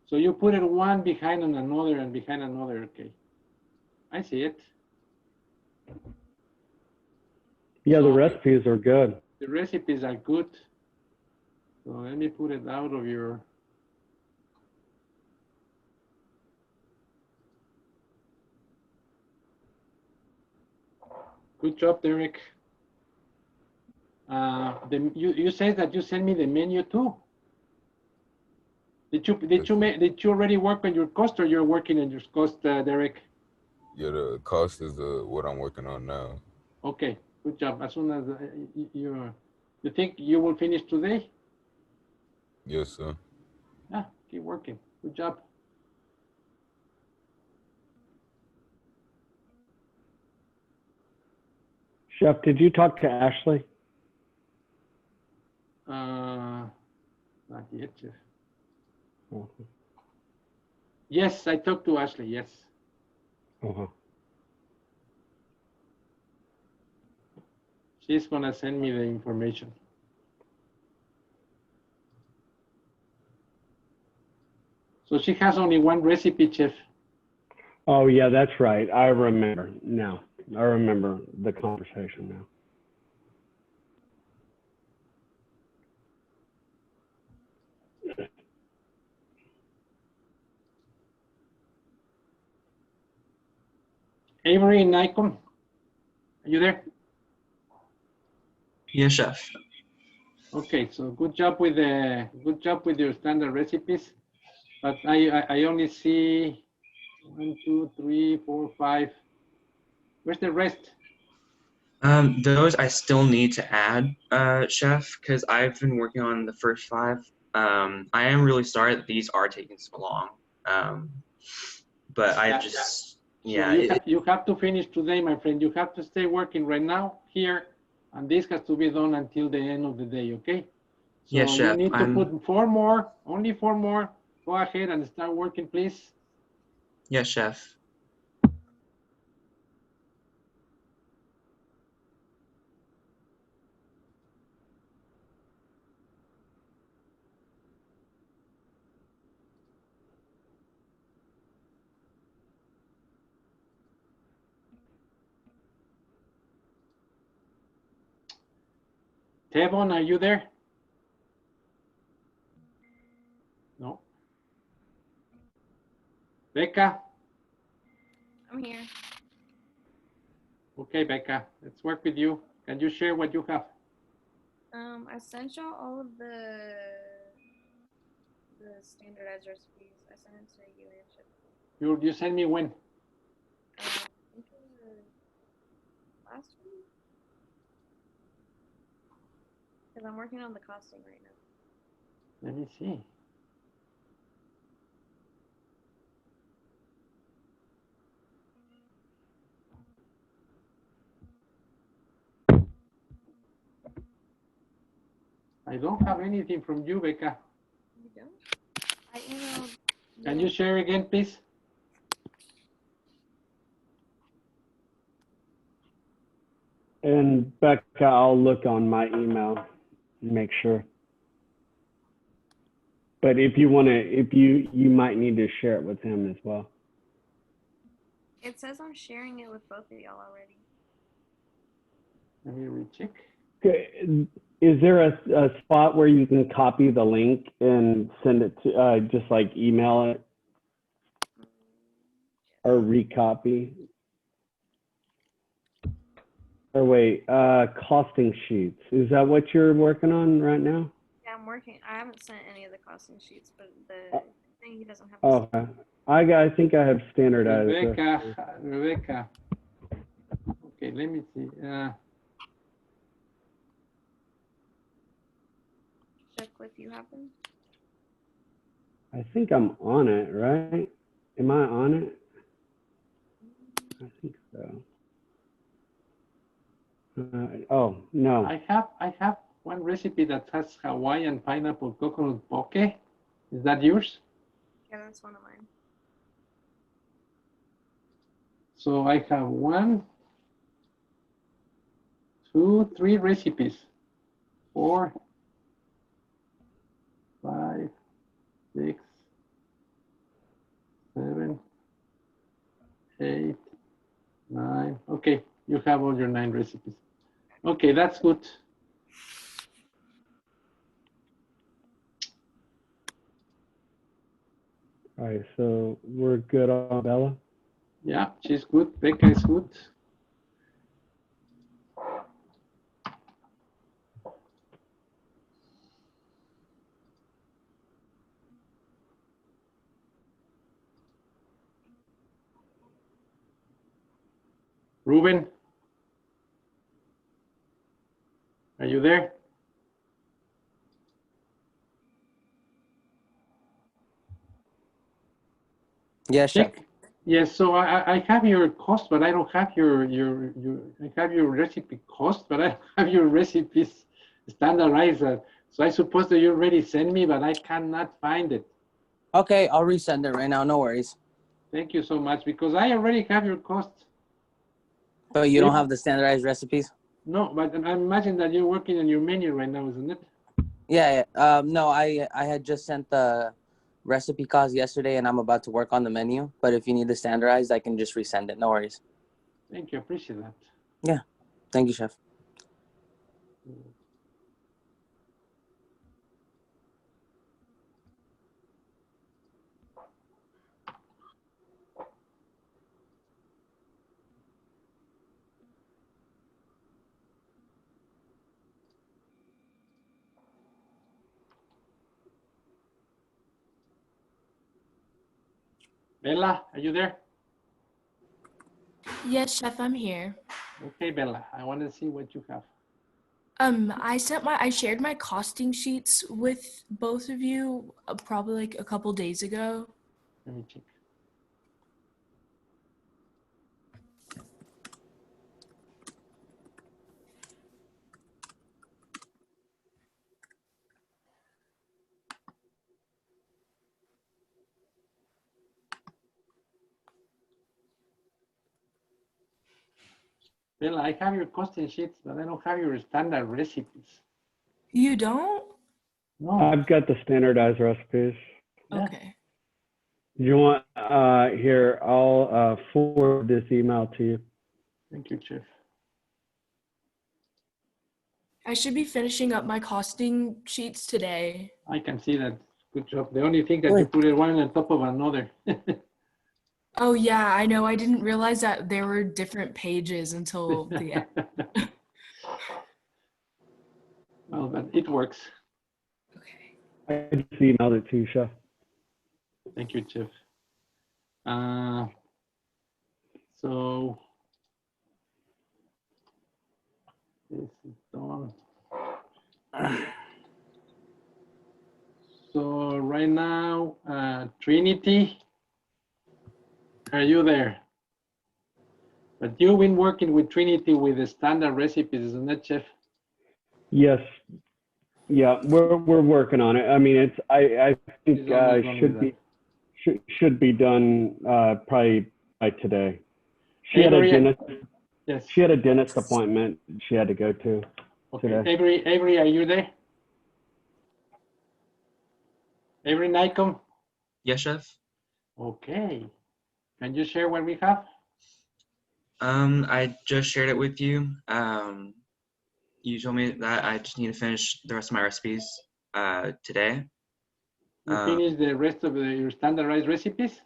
So you put it one behind on another and behind another. Okay, I see it. Yeah, So the recipes are good. the recipes are good. So let me put it out of your. Good job, Derek. You said that you sent me the menu too. Did you already work on your cost, or you're working on your cost, Derek? Yeah, the cost is what I'm working on now. Okay, good job. As soon as you think you will finish today? Yes, sir. Yeah, keep working. Good job. Chef, did you talk to Ashley? Not yet, Chef. Okay. Yes, I talked to Ashley. Yes. Uh-huh. She's gonna send me the information. So she has only one recipe, Chef. Oh, yeah, that's right. I remember now. I remember the conversation now. Avery Nikon, are you there? Yes, chef. Okay, so good job with your standard recipes. But I only see 1, 2, 3, 4, 5. Where's the rest? Those I still need to add, chef, because I've been working on the first 5. I am really sorry that these are taking so long. But I Yeah. just, So yeah. you have to finish today, my friend. You have to stay working right now here, and this has to be done until the end of the day, okay? So Yes, you chef. need to put 4 more, only 4 more. Go ahead and start working, please. Yes, chef. Tevon, are you there? No. Becca? I'm here. Okay, Becca, let's work with you. Can you share what you have? I sent y'all all of the standardized recipes. I sent it to you and Chip. You send me when? I think it was last week. Because I'm working on the costing right now. Let me see. I don't have anything from you, Becca. You don't? I emailed. Can you share again, please? And Becca, I'll look on my email and make sure. But if you want to, you might need to share it with him as well. It says I'm sharing it with both of y'all already. Let me recheck. Okay. Is there a spot where you can copy the link and send it to, just like email it or recopy? Or wait, costing sheets. Is that what you're working on right now? Yeah, I'm working. I haven't sent any of the costing sheets, but the thing he doesn't have. Oh, okay. I think I have standardized. Rebecca. Okay, let me see. Chef Cliff, you have them? I think I'm on it, right? Am I on it? I think so. Oh, no. I have one recipe that has Hawaiian pineapple coconut poke. Is that yours? Yeah, that's one of mine. So I have 1, 2, 3 recipes. 4, 5, 6, 7, 8, 9. Okay, you have all your 9 recipes. Okay, that's good. All right, so we're good on Bella? Yeah, she's good. Becca is good. Ruben, are you there? Yes, chef. Yes, so I have your cost, but I don't have your I have your recipe cost, but I don't have your recipes standardized. So I suppose that you already sent me, but I cannot find it. Okay, I'll resend it right now. No worries. Thank you so much, because I already have your cost. But you don't have the standardized recipes? No, but I imagine that you're working on your menu right now, isn't it? Yeah. No, I had just sent the recipe cost yesterday, and I'm about to work on the menu. But if you need the standardized, I can just resend it. No worries. Thank you, appreciate that. Yeah. Thank you, chef. Bella, are you there? Yes, Chef, I'm here. Okay, Bella, I want to see what you have. I shared my costing sheets with both of you probably like a couple days ago. Let me check. Bella, I have your costing sheets, but I don't have your standard recipes. You don't? No. I've got the standardized recipes. Yeah. Okay. You want, here, I'll forward this email to you. Thank you, Chef. I should be finishing up my costing sheets today. I can see that. Good job. The only thing that you put it one on top of another. Oh yeah, I know. I didn't realize that there were different pages until the end. Well, but it works. Okay. I just emailed it to you, Chef. Thank you, Chef. So this is done. So right now, Trinity, are you there? But you've been working with Trinity with the standard recipes, isn't it, Chef? Yes. Yeah, we're working on it. I mean, it's I think She's almost done with should be done probably by today. She Avery, had a dentist. Yes. She had a dentist appointment she had to go to Okay. today. Avery, are you there? Avery Nycom? Yes, Chef. Okay. Can you share what we have? I just shared it with you. You told me that I just need to finish the rest of my recipes today. You finish the rest of your standardized recipes?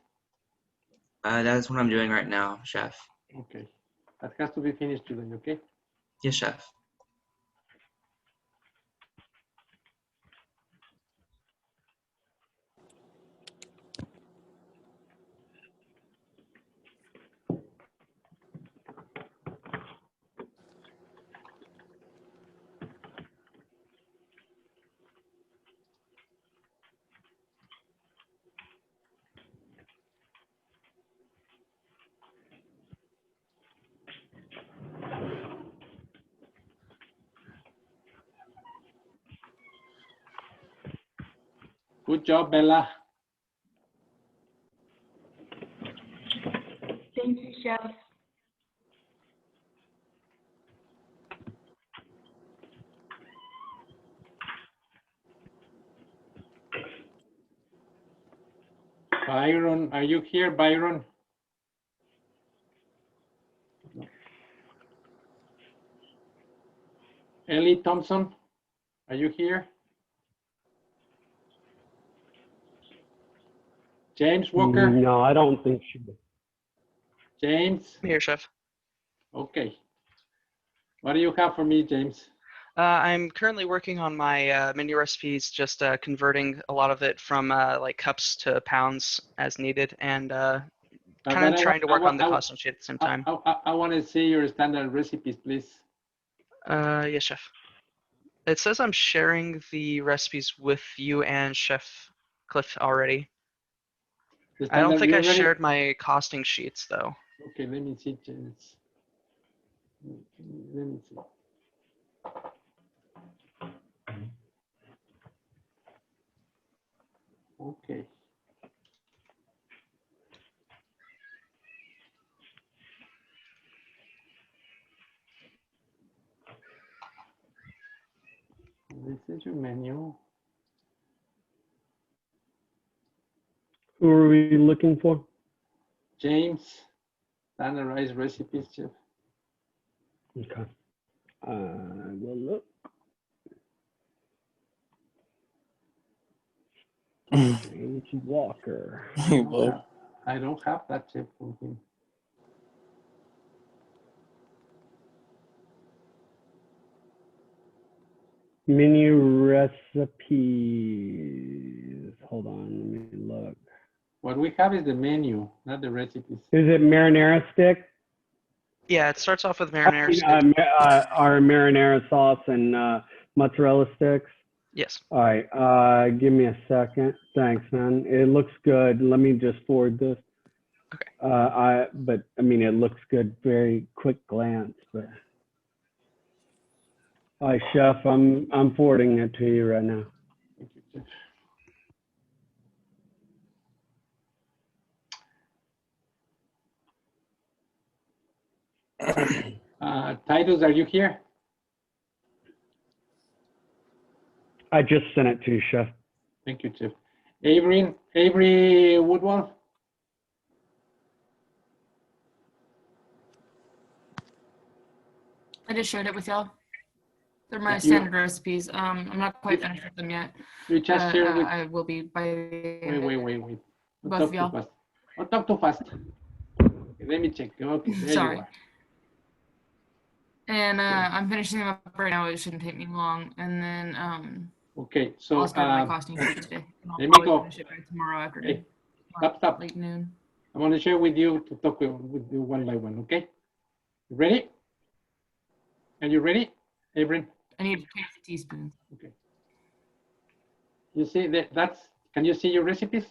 That's what I'm doing right now, Chef. Okay. That has to be finished today, okay? Yes, Chef. Good job, Bella. Thank you, Chef. Byron, are you here, Byron? No. Ellie Thompson, are you here? James Walker? No, I don't think she did. James? I'm here, Chef. Okay. What do you have for me, James? I'm currently working on my menu recipes, just converting a lot of it from like cups to pounds as needed, and kind of trying to work on the costing sheet at the same time. I want to see your standard recipes, please. Yes, Chef. It says I'm sharing the recipes with you and Chef Cliff already. I don't think I shared my costing sheets, though. Okay, let me see, James. Let me see. Okay. This is your menu. Who are we looking for? James, standardized recipes, Chef. Okay. We'll look. James Walker. I don't have that, Chef, from him. Menu recipes. Hold on, let me look. What we have is the menu, not the recipes. Is it marinara stick? Yeah, it starts off with I marinara mean, stick. our marinara sauce and mozzarella sticks. Yes. All right, give me a second. Thanks, man. It looks good. Let me just forward this. Okay. But I mean, it looks good. Very quick glance, but. Hi, Chef. I'm forwarding it to you right now. Thank you, Chef. Titus, are you here? I just sent it to you, Chef. Thank you, Chef. Avery Woodward. I just shared it with y'all. They're my You- standard recipes. I'm not quite finished with them yet. You just shared with. I will be by the end. Wait. Don't Both talk of y'all. too fast. Don't talk too fast. Okay, let me check. Okay, there Sorry. you are. And I'm finishing them up right now. It shouldn't take me long. And then Okay, so I'll start my costing sheet today. And I'll let me probably go. finish it by tomorrow afternoon. Okay, stop. Late noon. I'm going to share with you to talk with you one by one. Okay, you ready? Are you ready, Avery? I need to change the teaspoons. Okay. You see that's. Can you see your recipes?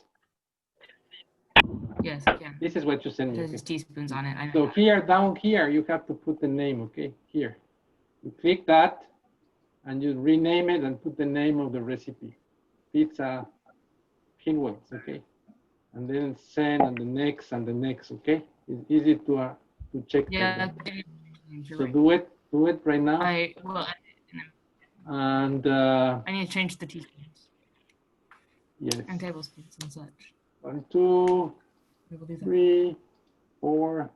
Yes, I can. This is what you send me. There's teaspoons on it. I know So that. here, down here, you have to put the name, okay? Here. You click that, and you rename it and put the name of the recipe. Pizza Pinwheels, okay? And then send and the next, okay? It's easy to check. Yeah. So do it right now. And I need to change the teaspoons yes. and tablespoons and such. 1, 2, We will do that. 3, 4,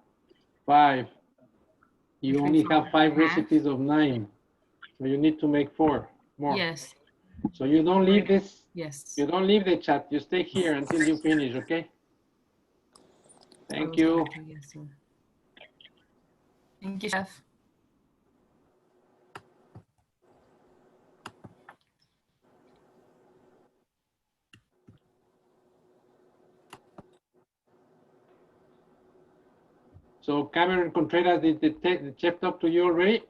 5. You Should we only fold have it 5 in half? recipes of 9. So you need to make 4 more. Yes. So you don't leave this. Yes. You don't leave the chat. You stay here until you finish, okay? Thank you. Yes, sir. Thank you, Chef. So Cameron Contreras, did the chef talk to you already?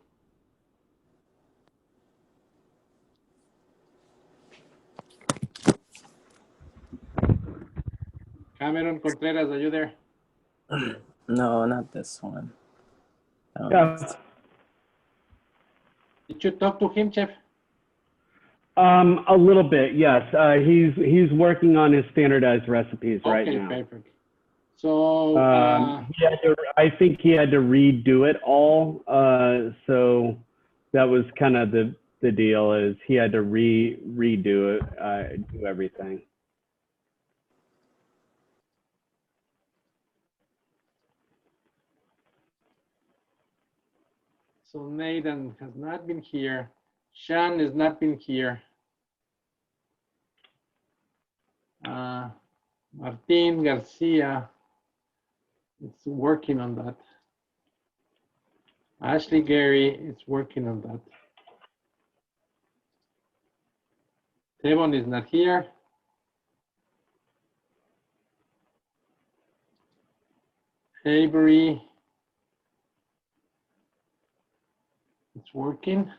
Cameron Contreras, are you there? No, not this one. Yeah. Did you talk to him, chef? A little bit, yes. He's working on his standardized recipes right Okay, now. perfect. So I think he had to redo it all. So that was kind of the deal, is he had to redo it, do everything. So Nathan has not been here. Sean has not been here. Martin Garcia is working on that. Ashley Gary is working on that. Tevon is not here. Avery, it's working.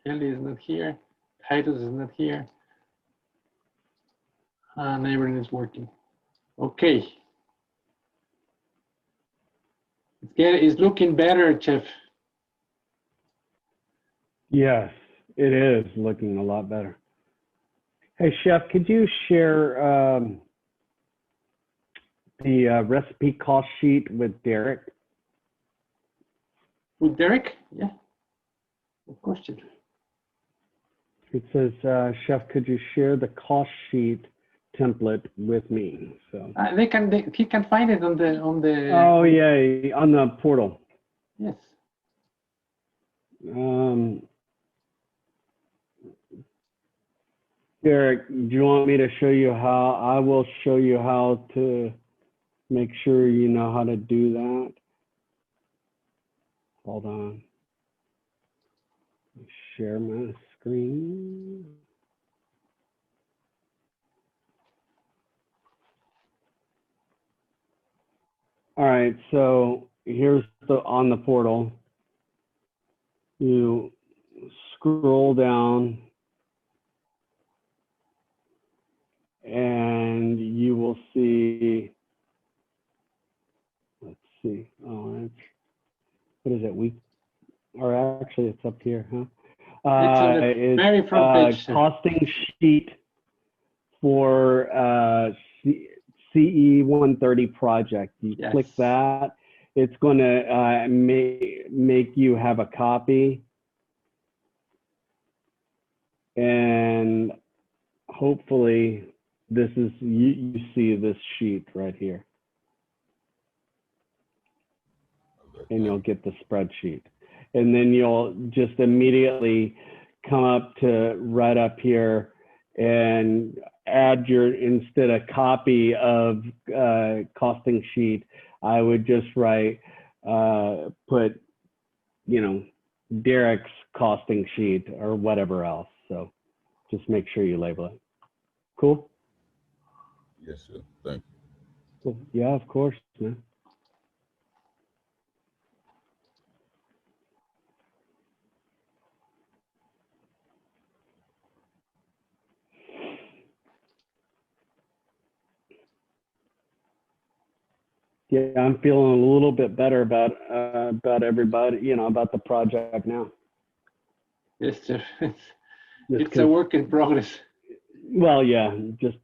Ellie is not here. Titus is not here. And everything is working. Okay. It's looking better, Chef. Yes, it is looking a lot better. Hey, Chef, could you share the recipe cost sheet with Derek? With Derek? Yeah. Of course, Chef. It says, Chef, could you share the cost sheet template with me? So. He can find it on the. Oh yeah, on the portal. Yes. Derek, do you want me to show you how? I will show you how to make sure you know how to do that. Hold on. share my screen. All right, so here's on the portal. You scroll down and you will see, let's see, oh, what is it, or actually it's up here, huh? It's on the very front page, sir. Costing sheet for CE 130 project. You click that, it's going to make you have a copy, and hopefully this is, you see this sheet right here, and you'll get the spreadsheet. And then you'll just immediately come up to right up here and add your, instead of copy of costing sheet, I would just write, put, you know, Derek's costing sheet or whatever else. So just make sure you label it. Cool? Yes, sir. Thank you. Cool. Yeah, of course, man. Yeah, I'm feeling a little bit better about everybody, you know, about the project now. Yes, sir. It's a work in progress. Well, yeah, just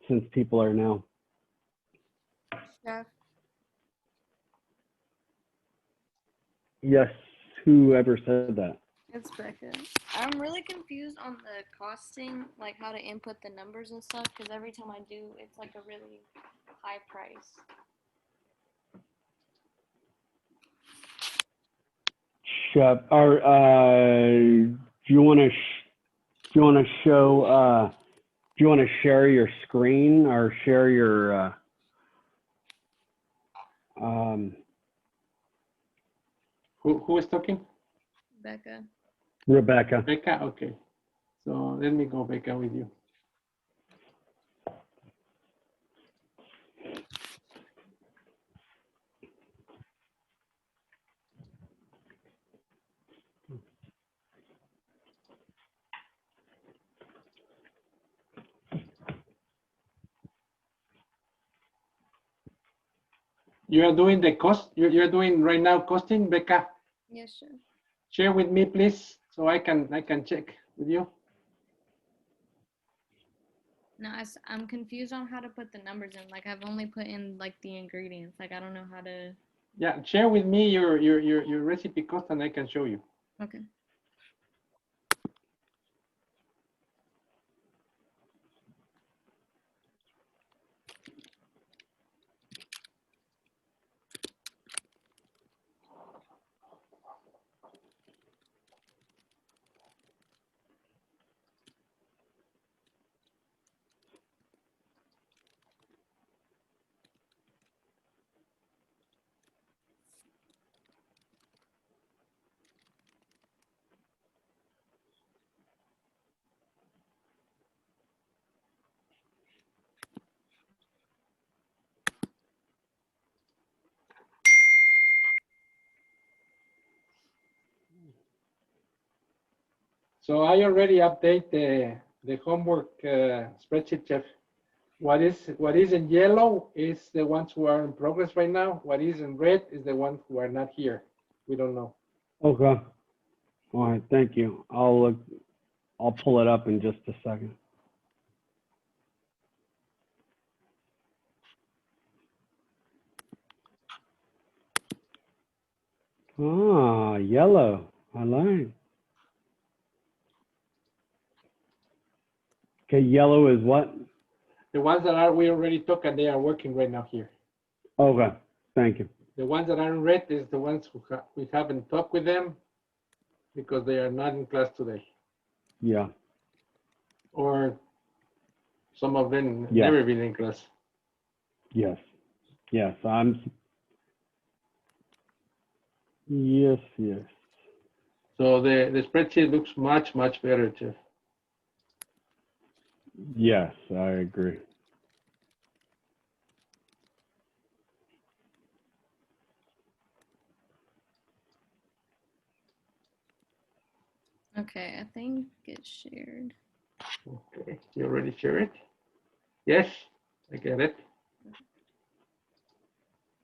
since people are now. Chef, Yes, whoever said that. it's Becca. I'm really confused on the costing, like how to input the numbers and stuff, because every time I do, it's like a really high price. Chef, or do you want to show? Do you want to share your screen or share your? Who is talking? Becca. Rebecca. Becca, okay. So let me go, Becca, with you. You are doing the cost, you're doing right now costing, Becca? Yes, sir. Share with me, please, so I can check with you. No, I'm confused on how to put the numbers in. Like I've only put in like the ingredients. Like I don't know how to. Yeah, share with me your recipe cost and I can show you. Okay. So I already update the homework spreadsheet, Chef. What is in yellow is the ones who are in progress right now. What is in red is the ones who are not here. We don't know. Okay. All right. Thank you. I'll pull it up in just a second. Ah, yellow. I like. Okay, yellow is what? The ones that we already took and they are working right now here. Okay, thank you. The ones that are in red is the ones who we haven't talked with them because they are not in class today. Yeah. Or some of them Yeah. never been in class. Yes. Yes, yes. So the spreadsheet looks much, much better, Jeff. Yes, I agree. Okay, I think it's shared. Okay, you already share it? Yes, I get it.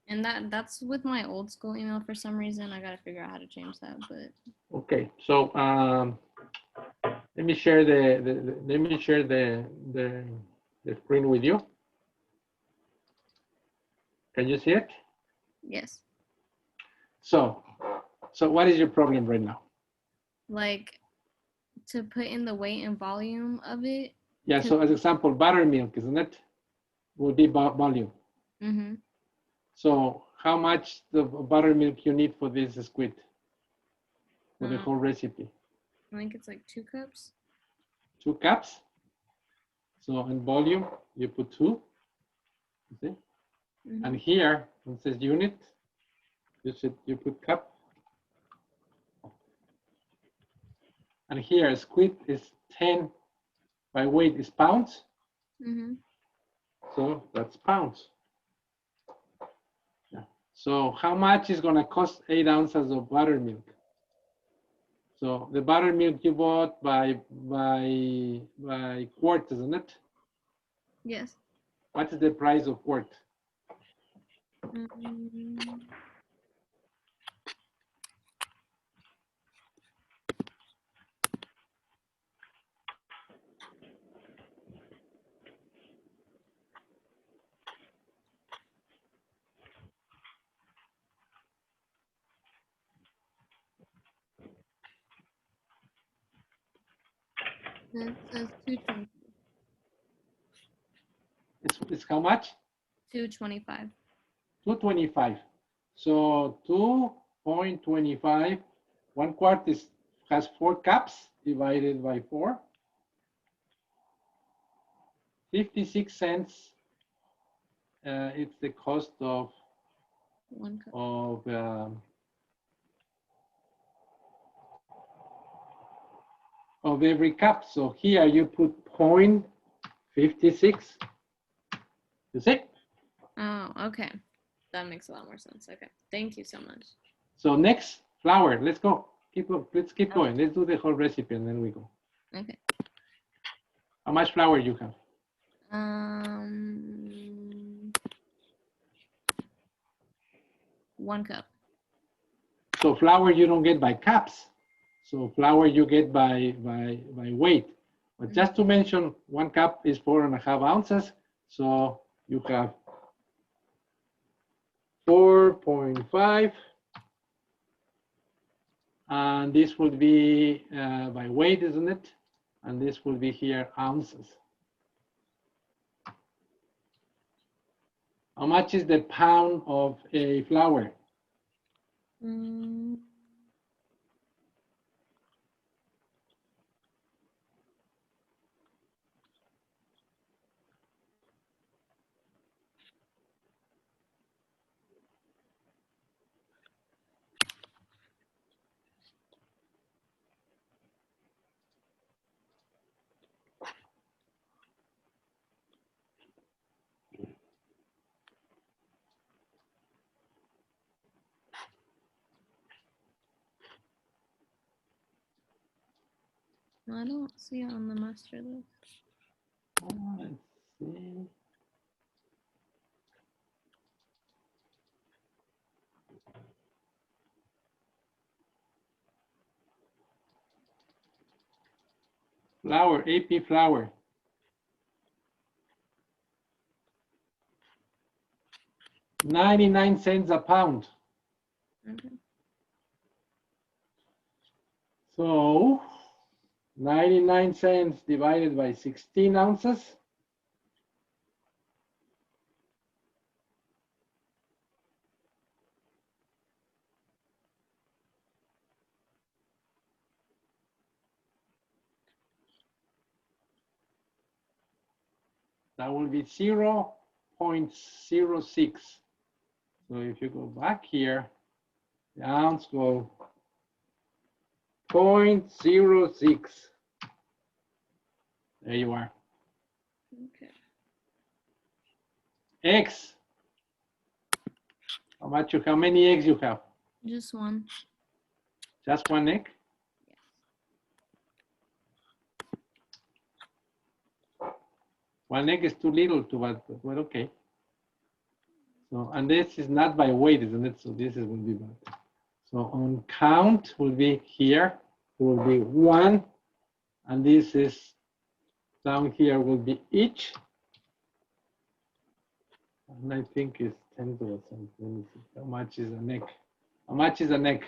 And that's with my old school email for some reason. I gotta figure out how to change that, but Okay, so let me share the screen with you. Can you see it? yes. So what is your problem right now? Like to put in the weight and volume of it. Yeah, so as example, buttermilk, isn't it? Would be volume. Mm-hmm. So how much the buttermilk you need for this squid? For the whole recipe? I think it's like 2 cups. 2 cups. So in volume, you put 2. You see? Mm-hmm. And here, it says unit, you put cup. And here, squid is 10 by weight is pounds. Mm-hmm. So that's pounds. Yeah. So how much is going to cost 8 ounces of buttermilk? So the buttermilk you bought by quart, isn't it? Yes. What is the price of quart? It says 220. It's how much? 225. 225. So 2.25. 1 quart has 4 cups divided by 4. 56 cents. It's the cost of 1 cup. Of every cup. So here you put 0.56. You see? Oh, okay. That makes a lot more sense. Okay. Thank you so much. So next, flour. Let's go. Let's keep going. Let's do the whole recipe and then we go. Okay. How much flour you have? 1 cup. So flour you don't get by cups. So flour you get by weight. But just to mention, 1 cup is 4.5 ounces. So you have 4.5. And this would be by weight, isn't it? And this will be here ounces. How much is the pound of a flour? I don't see it on the master list. Let's see. Flour, AP flour. $0.99 a pound. Okay. So 99 cents divided by 16 ounces. That will be 0.06. So if you go back here, the ounce go 0.06. There you are. Okay. Eggs. How many eggs you have? Just one. Just one egg? One egg is too little to, but well, okay. So, and this is not by weight, isn't it? So this is will be bad. So on count will be here, will be 1, and this is down here will be each. And I think it's 10 or something. Let me see. How much is an egg? How much is an egg?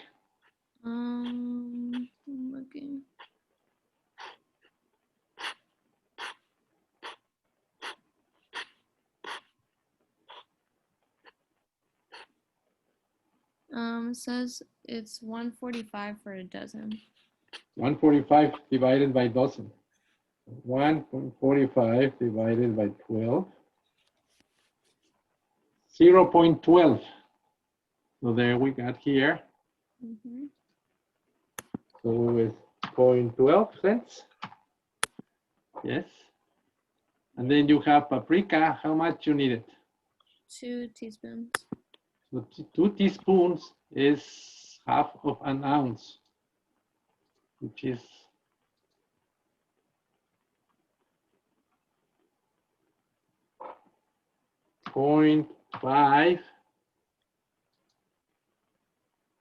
I'm looking. It says it's 145 for a dozen. 145 divided by dozen. 1.45 divided by 12. 0.12. So there we got here. Mm-hmm. So it's 0.12 cents. Yes. And then you have paprika. How much you need it? 2 teaspoons. So 2 teaspoons is half of an ounce, which is 0.5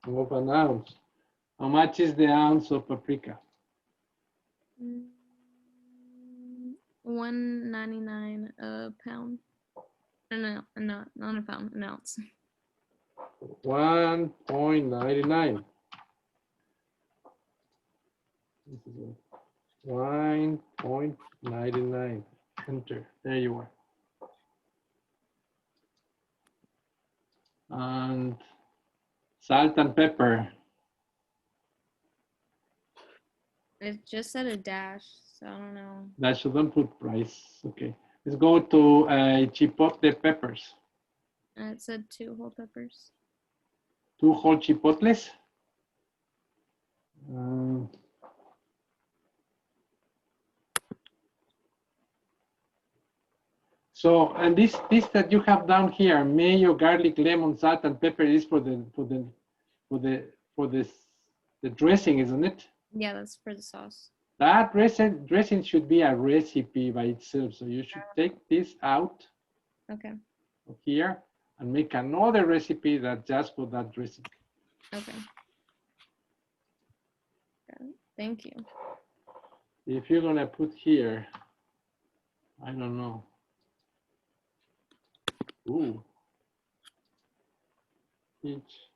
of an ounce. How much is the ounce of paprika? $1.99 a pound. No, not a pound, an ounce. 1.99. 1.99. Enter. There you are. And salt and pepper. It just said a dash, so I don't know. That shouldn't put price. Okay. Let's go to chipotle peppers. It said 2 whole peppers. 2 whole chipotles. So, and this that you have down here, mayo, garlic, lemon, salt, and pepper is for the dressing, isn't it? Yeah, that's for the sauce. That dressing should be a recipe by itself. So you should take this out Okay. of here and make another recipe that just for that recipe. Okay. Got it. Thank you. If you're gonna put here, I don't know. Ooh. Each.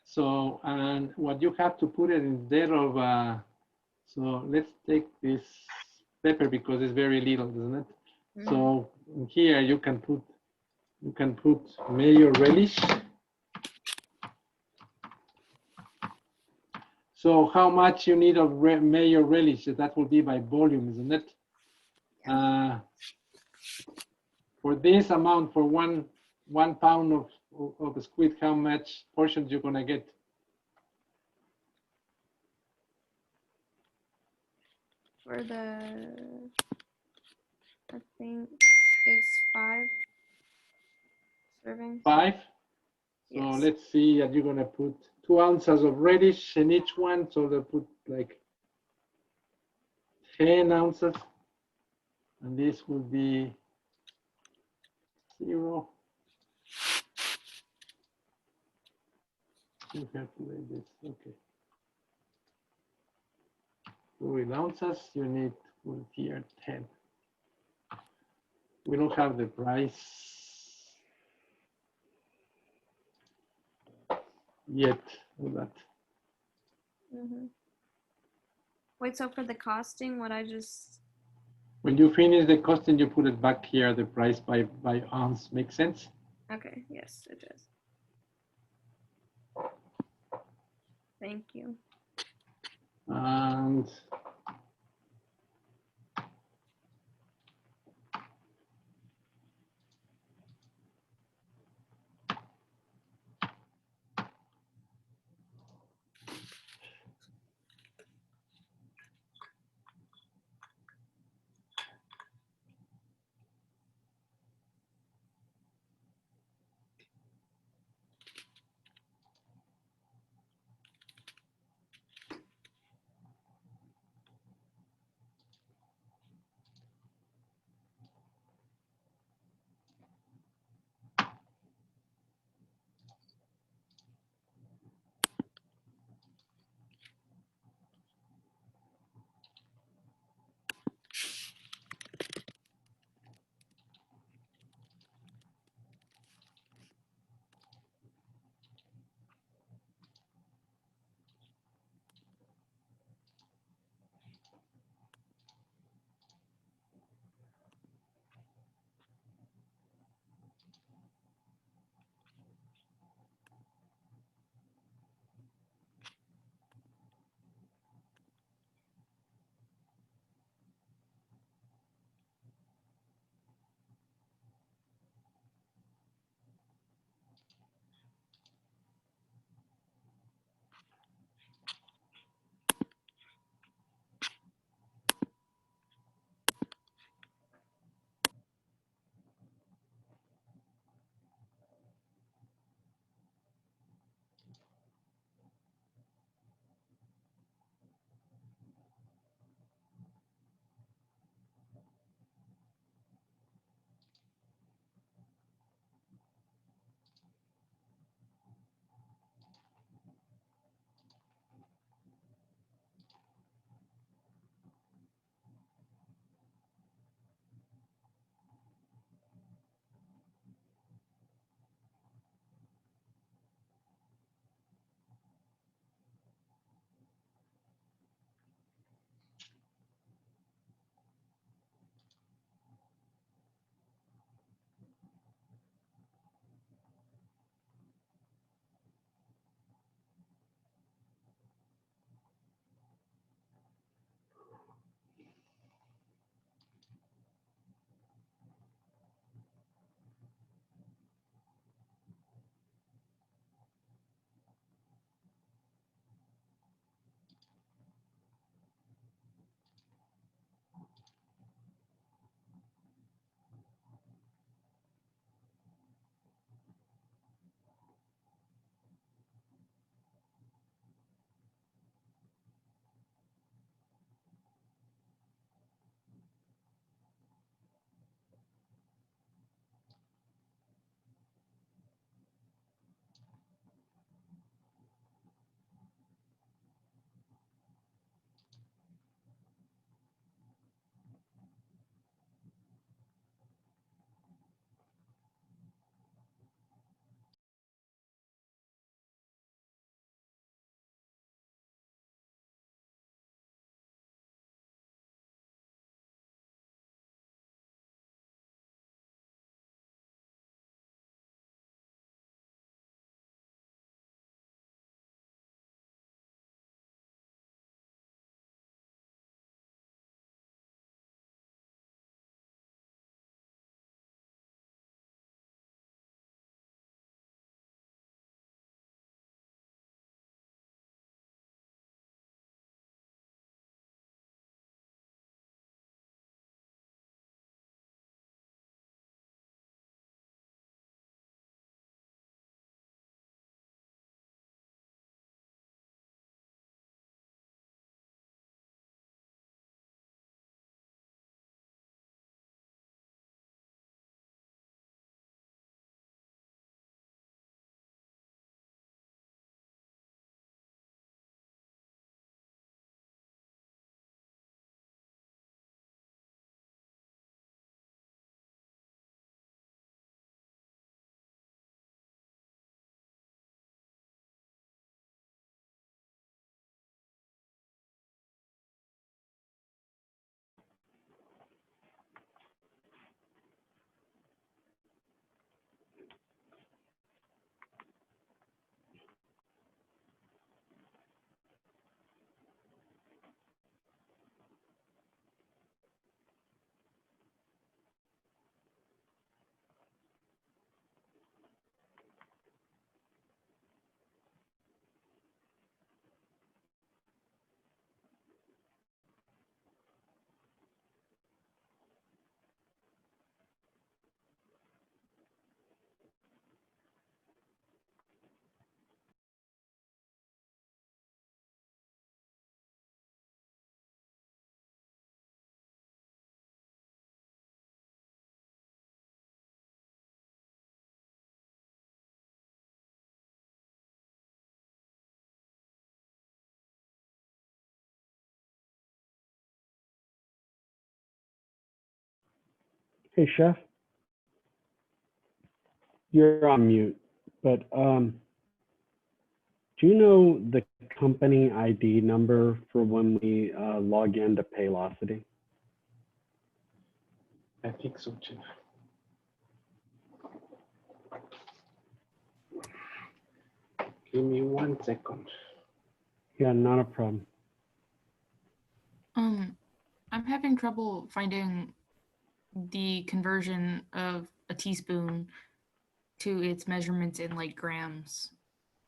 So, and what you have to put it instead of, so let's take this pepper because it's very little, isn't it? Mm-hmm. So here you can put mayo relish. So how much you need of mayo relish? That will be by volume, isn't it? Yeah. For this amount, for one pound of squid, how much portions you're gonna get? For the, I think it's 5 servings. 5? So Yes. let's see that you're gonna put 2 ounces of radish in each one. So they'll put like 10 ounces. And this will be 0. You have to lay this, okay. 2 ounces, you need here 10. We don't have the price yet of that. Mm-hmm. Wait, so for the costing, what I just... When you finish the costing, you put it back here, the price by ounce. Make sense? Okay, yes, it does. Thank you. And Hey, Chef, you're on mute, but do you know the company ID number for when we log into Paylocity? I think so, Chef. Give me 1 second. Yeah, not a problem. I'm having trouble finding the conversion of a teaspoon to its measurements in like grams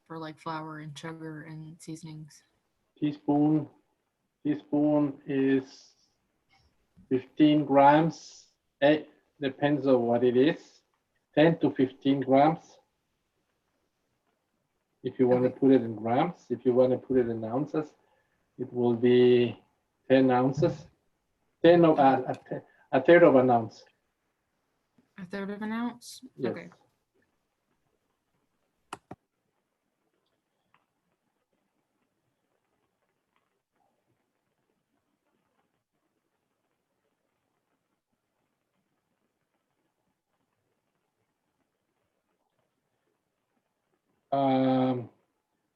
for like flour and sugar and seasonings. Teaspoon is 15 grams. It depends on what it is. 10 to 15 grams. If you want to put it in grams, if you want to put it in ounces, it will be 10 ounces. 10 of a third of an ounce. A third of an ounce? Yes. Okay.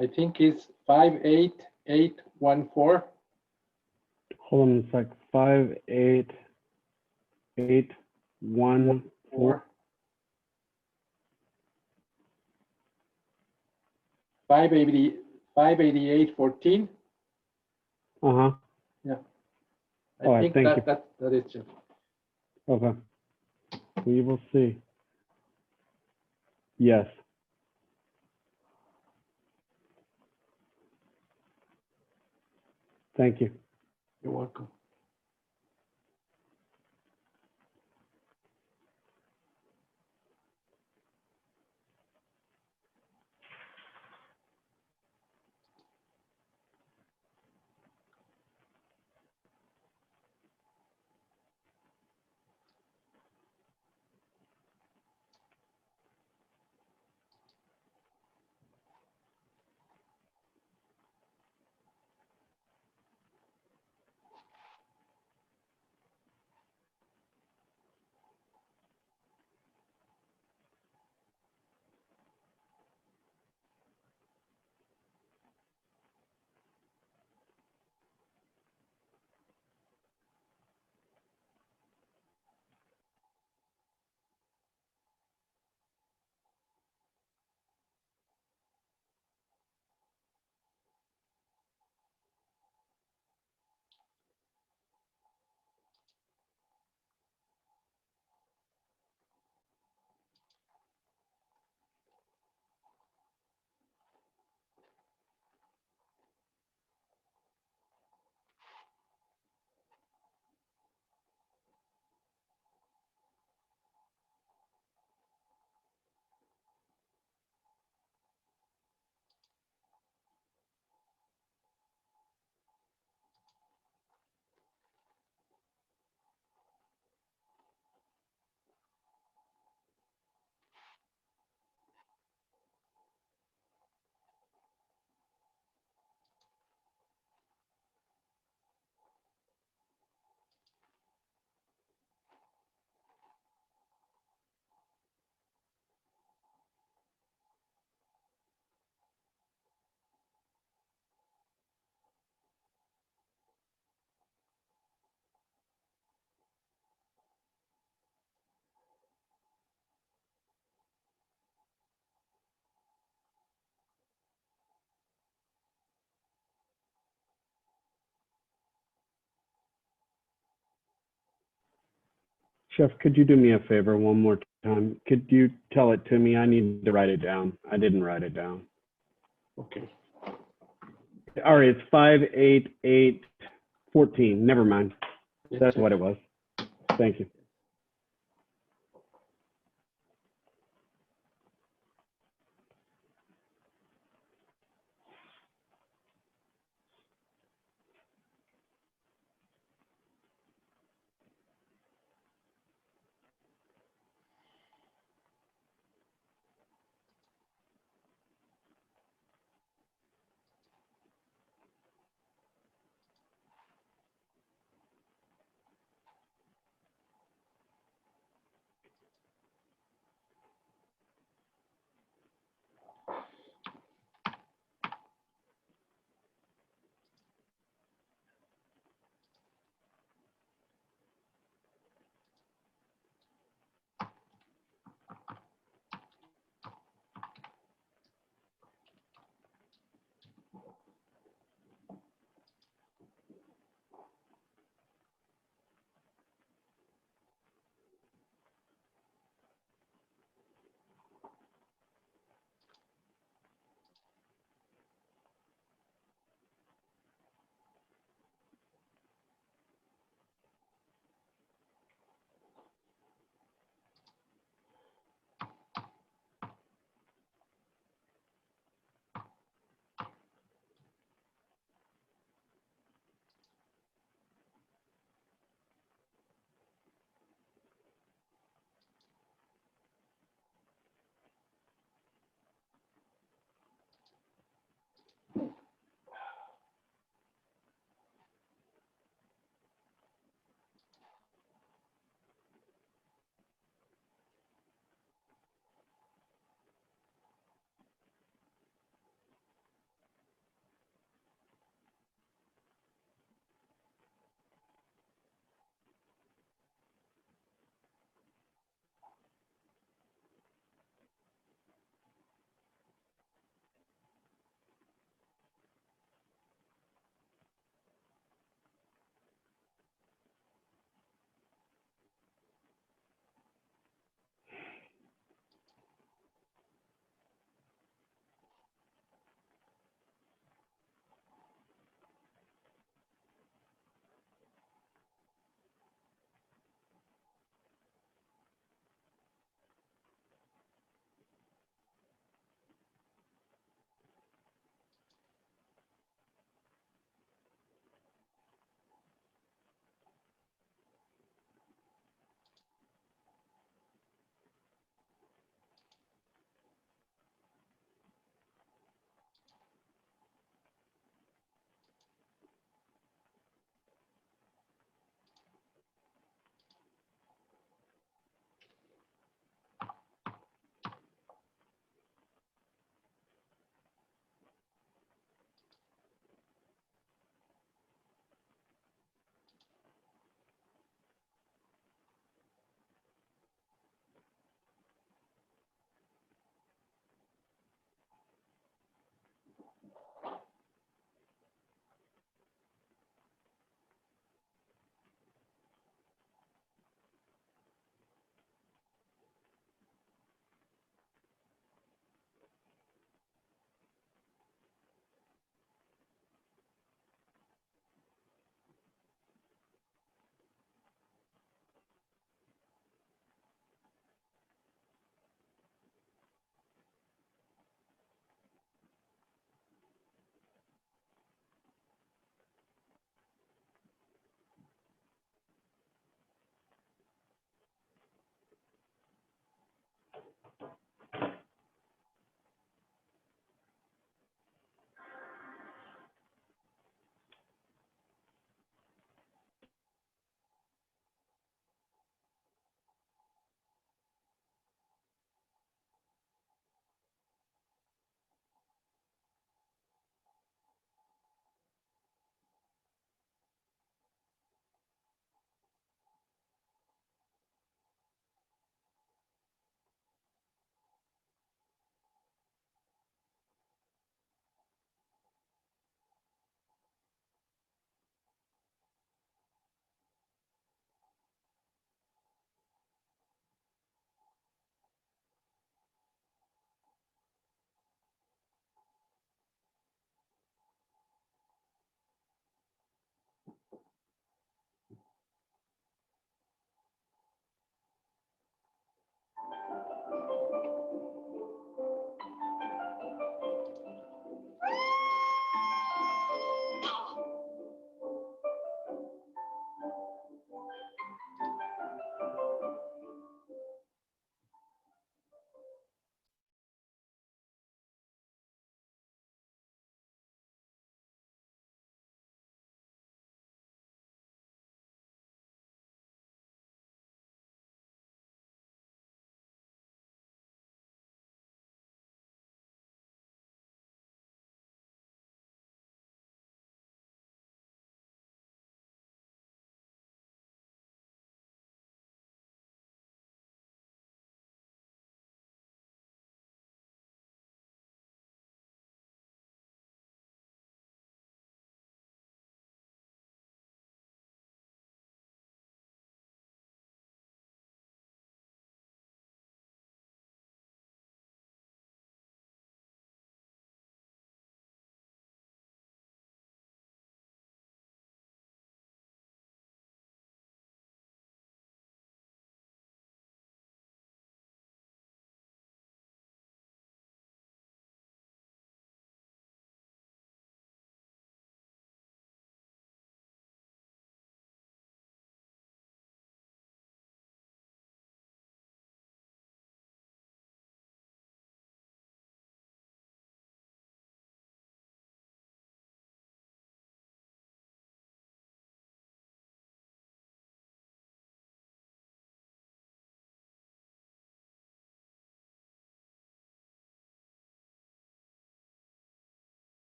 I think it's 58814. Hold on a sec. 58814. 58814. Uh-huh. Yeah. All right, think thank you. that is it. Okay. We will see. Yes. Thank you. You're welcome. Chef, could you do me a favor one more time? Could you tell it to me? I need to write it down. I didn't write it down. Okay. All right, it's 58814. Never mind. That's what it was. Thank you.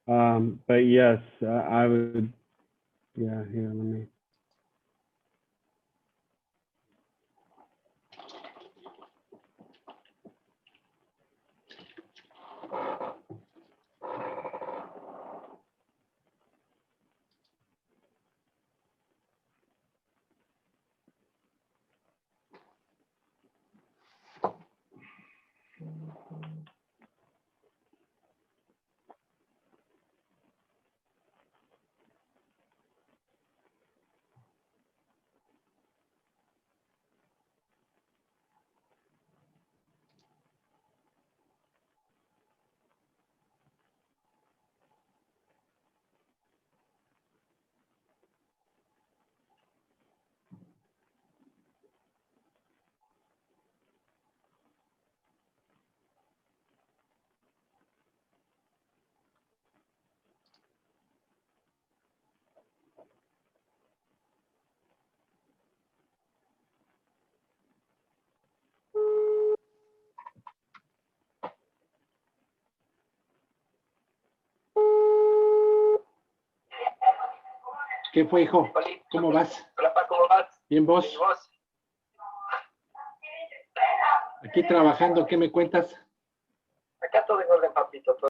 But yes, I would, yeah, here, let me. ¿Qué fue, hijo? ¿Cómo vas? Hola, Pa, ¿cómo vas? Bien, vos. ¿Y vos? Aquí trabajando, ¿qué me cuentas? Acá todo en orden, papito. Todo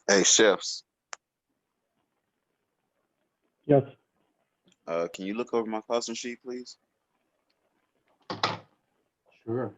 Hey, chefs, Yes. can you look over my costing sheet, please? Sure.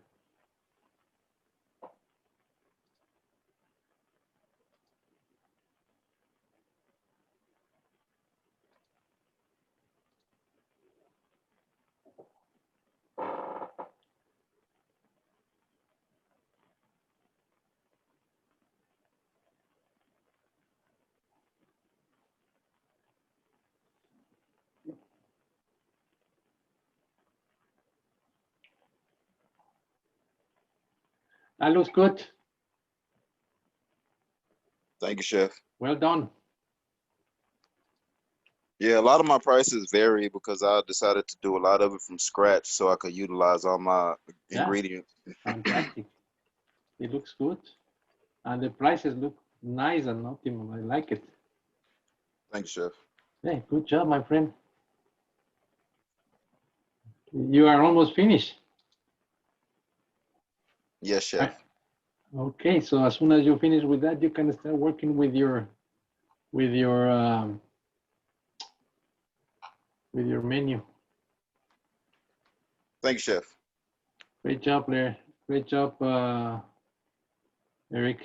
That looks good. Thank you, chef. Well done. Yeah, a lot of my prices vary because I decided to do a lot of it from scratch so I could utilize all my Yeah. ingredients. Fantastic. It looks good. And the prices look nice and optimal. I like it. Thanks, chef. Hey, good job, my friend. You are almost finished. Yes, chef. Okay, so as soon as you finish with that, you can start working with your menu. Thanks, chef. Great job, Blair. Great job, Eric.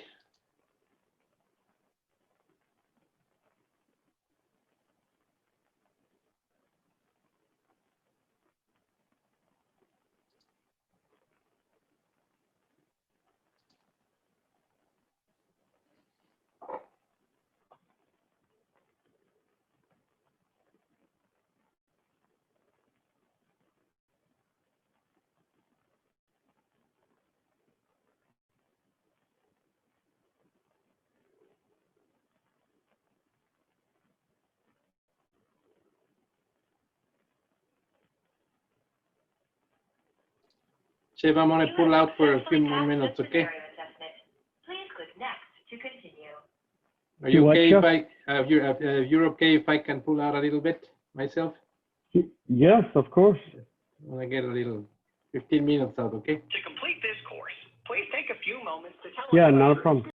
Chef, I'm gonna pull out for a few more minutes, okay? Please click next to continue. Are you Do what, okay Chef? if you're okay if I can pull out a little bit myself? Yes, of course. I wanna get a little 15 minutes out, okay? To complete this course, please take a few moments to tell us Yeah, about not a your problem.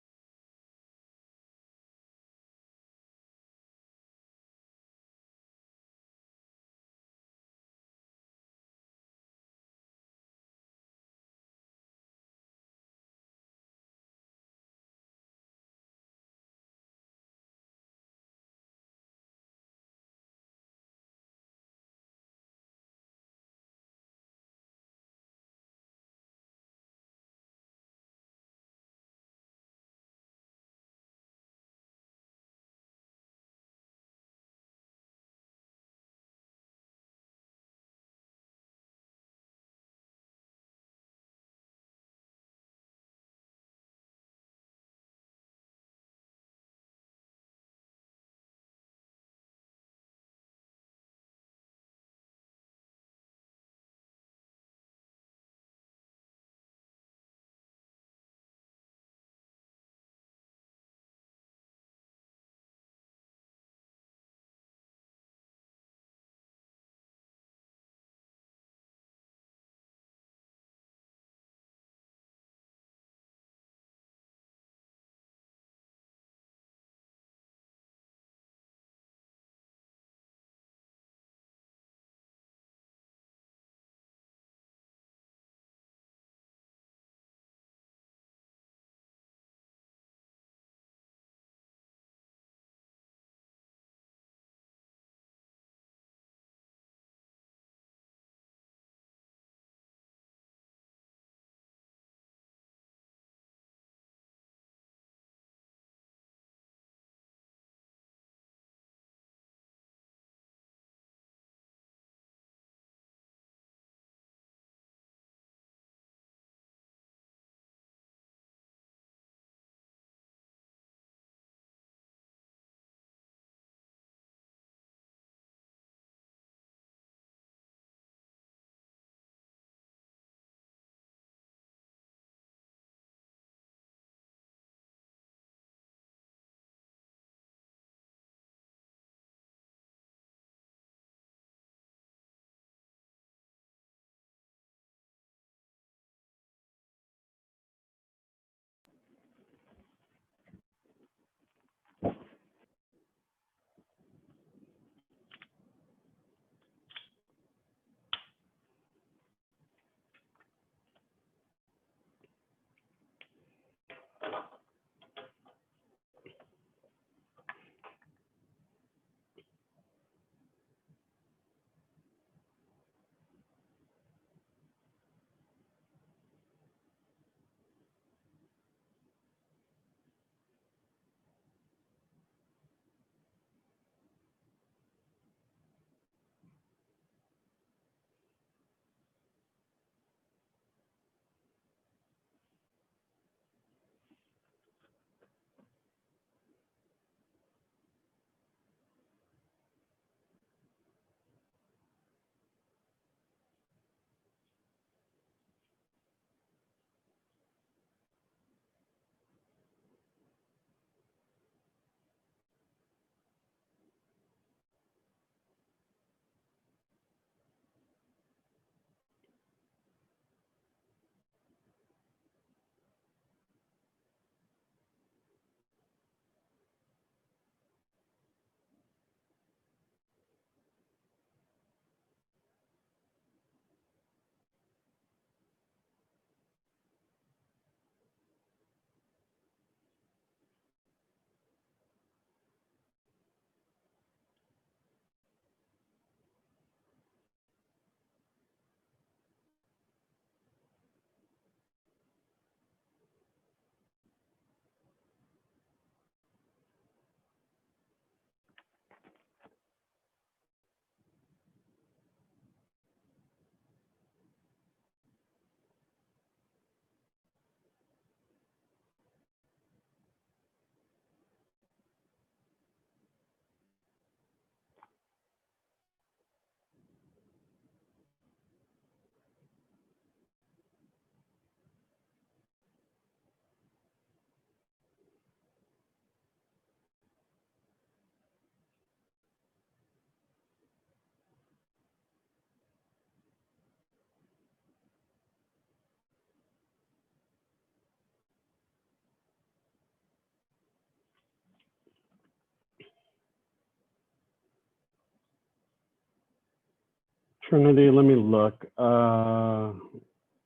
Trinity, let me look.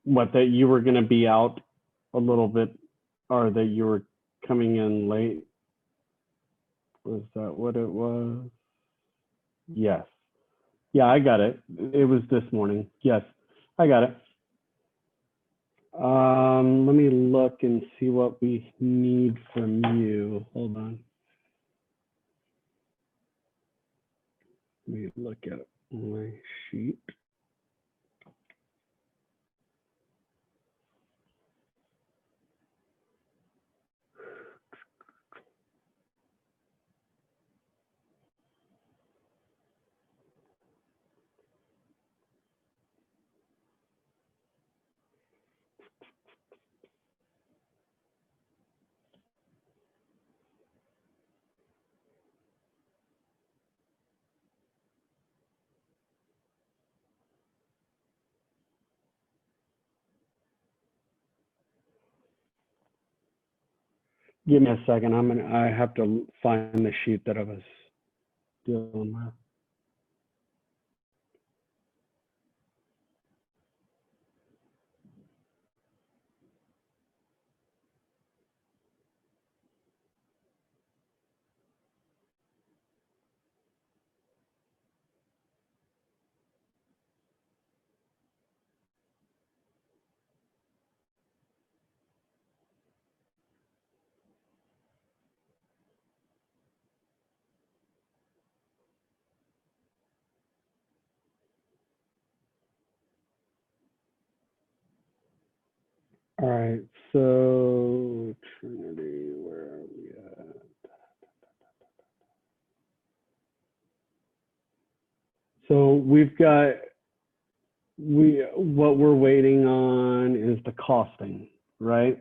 What, that you were going to be out a little bit, or that you were coming in late? Was that what it was? Yes. Yeah, I got it. It was this morning. Yes, I got it. Let me look and see what we need from you. Hold on. Let me look at my sheet. Give me a second. I have to find the sheet that I was dealing with. All right, so Trinity, where are we at? So we've got, what we're waiting on is the costing, right?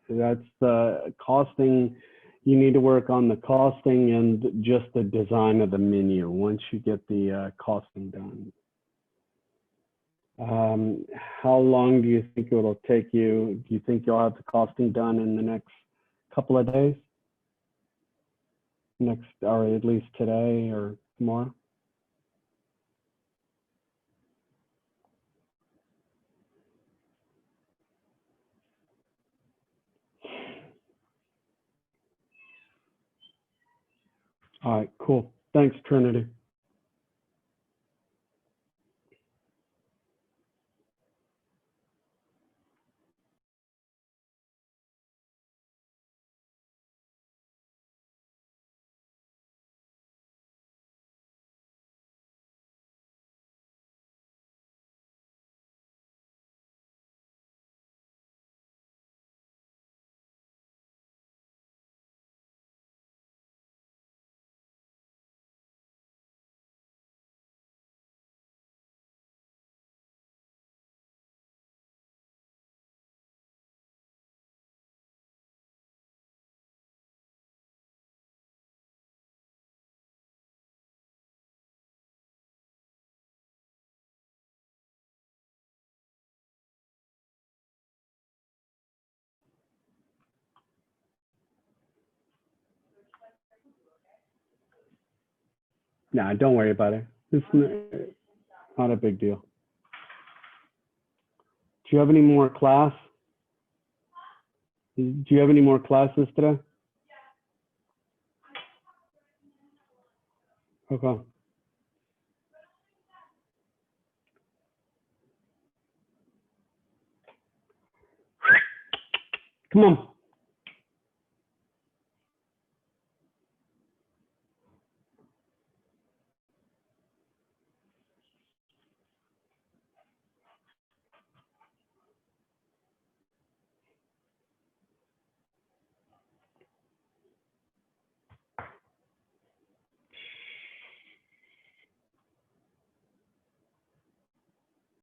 So that's the costing. You need to work on the costing and just the design of the menu once you get the costing done. How long do you think it'll take you? Do you think you'll have the costing done in the next couple of days? Next, or at least today or tomorrow? All right, cool. Thanks, Trinity. Nah, don't worry about it. It's not a big deal. Do you have any more class? Do you have any more classes today? Okay. Come on.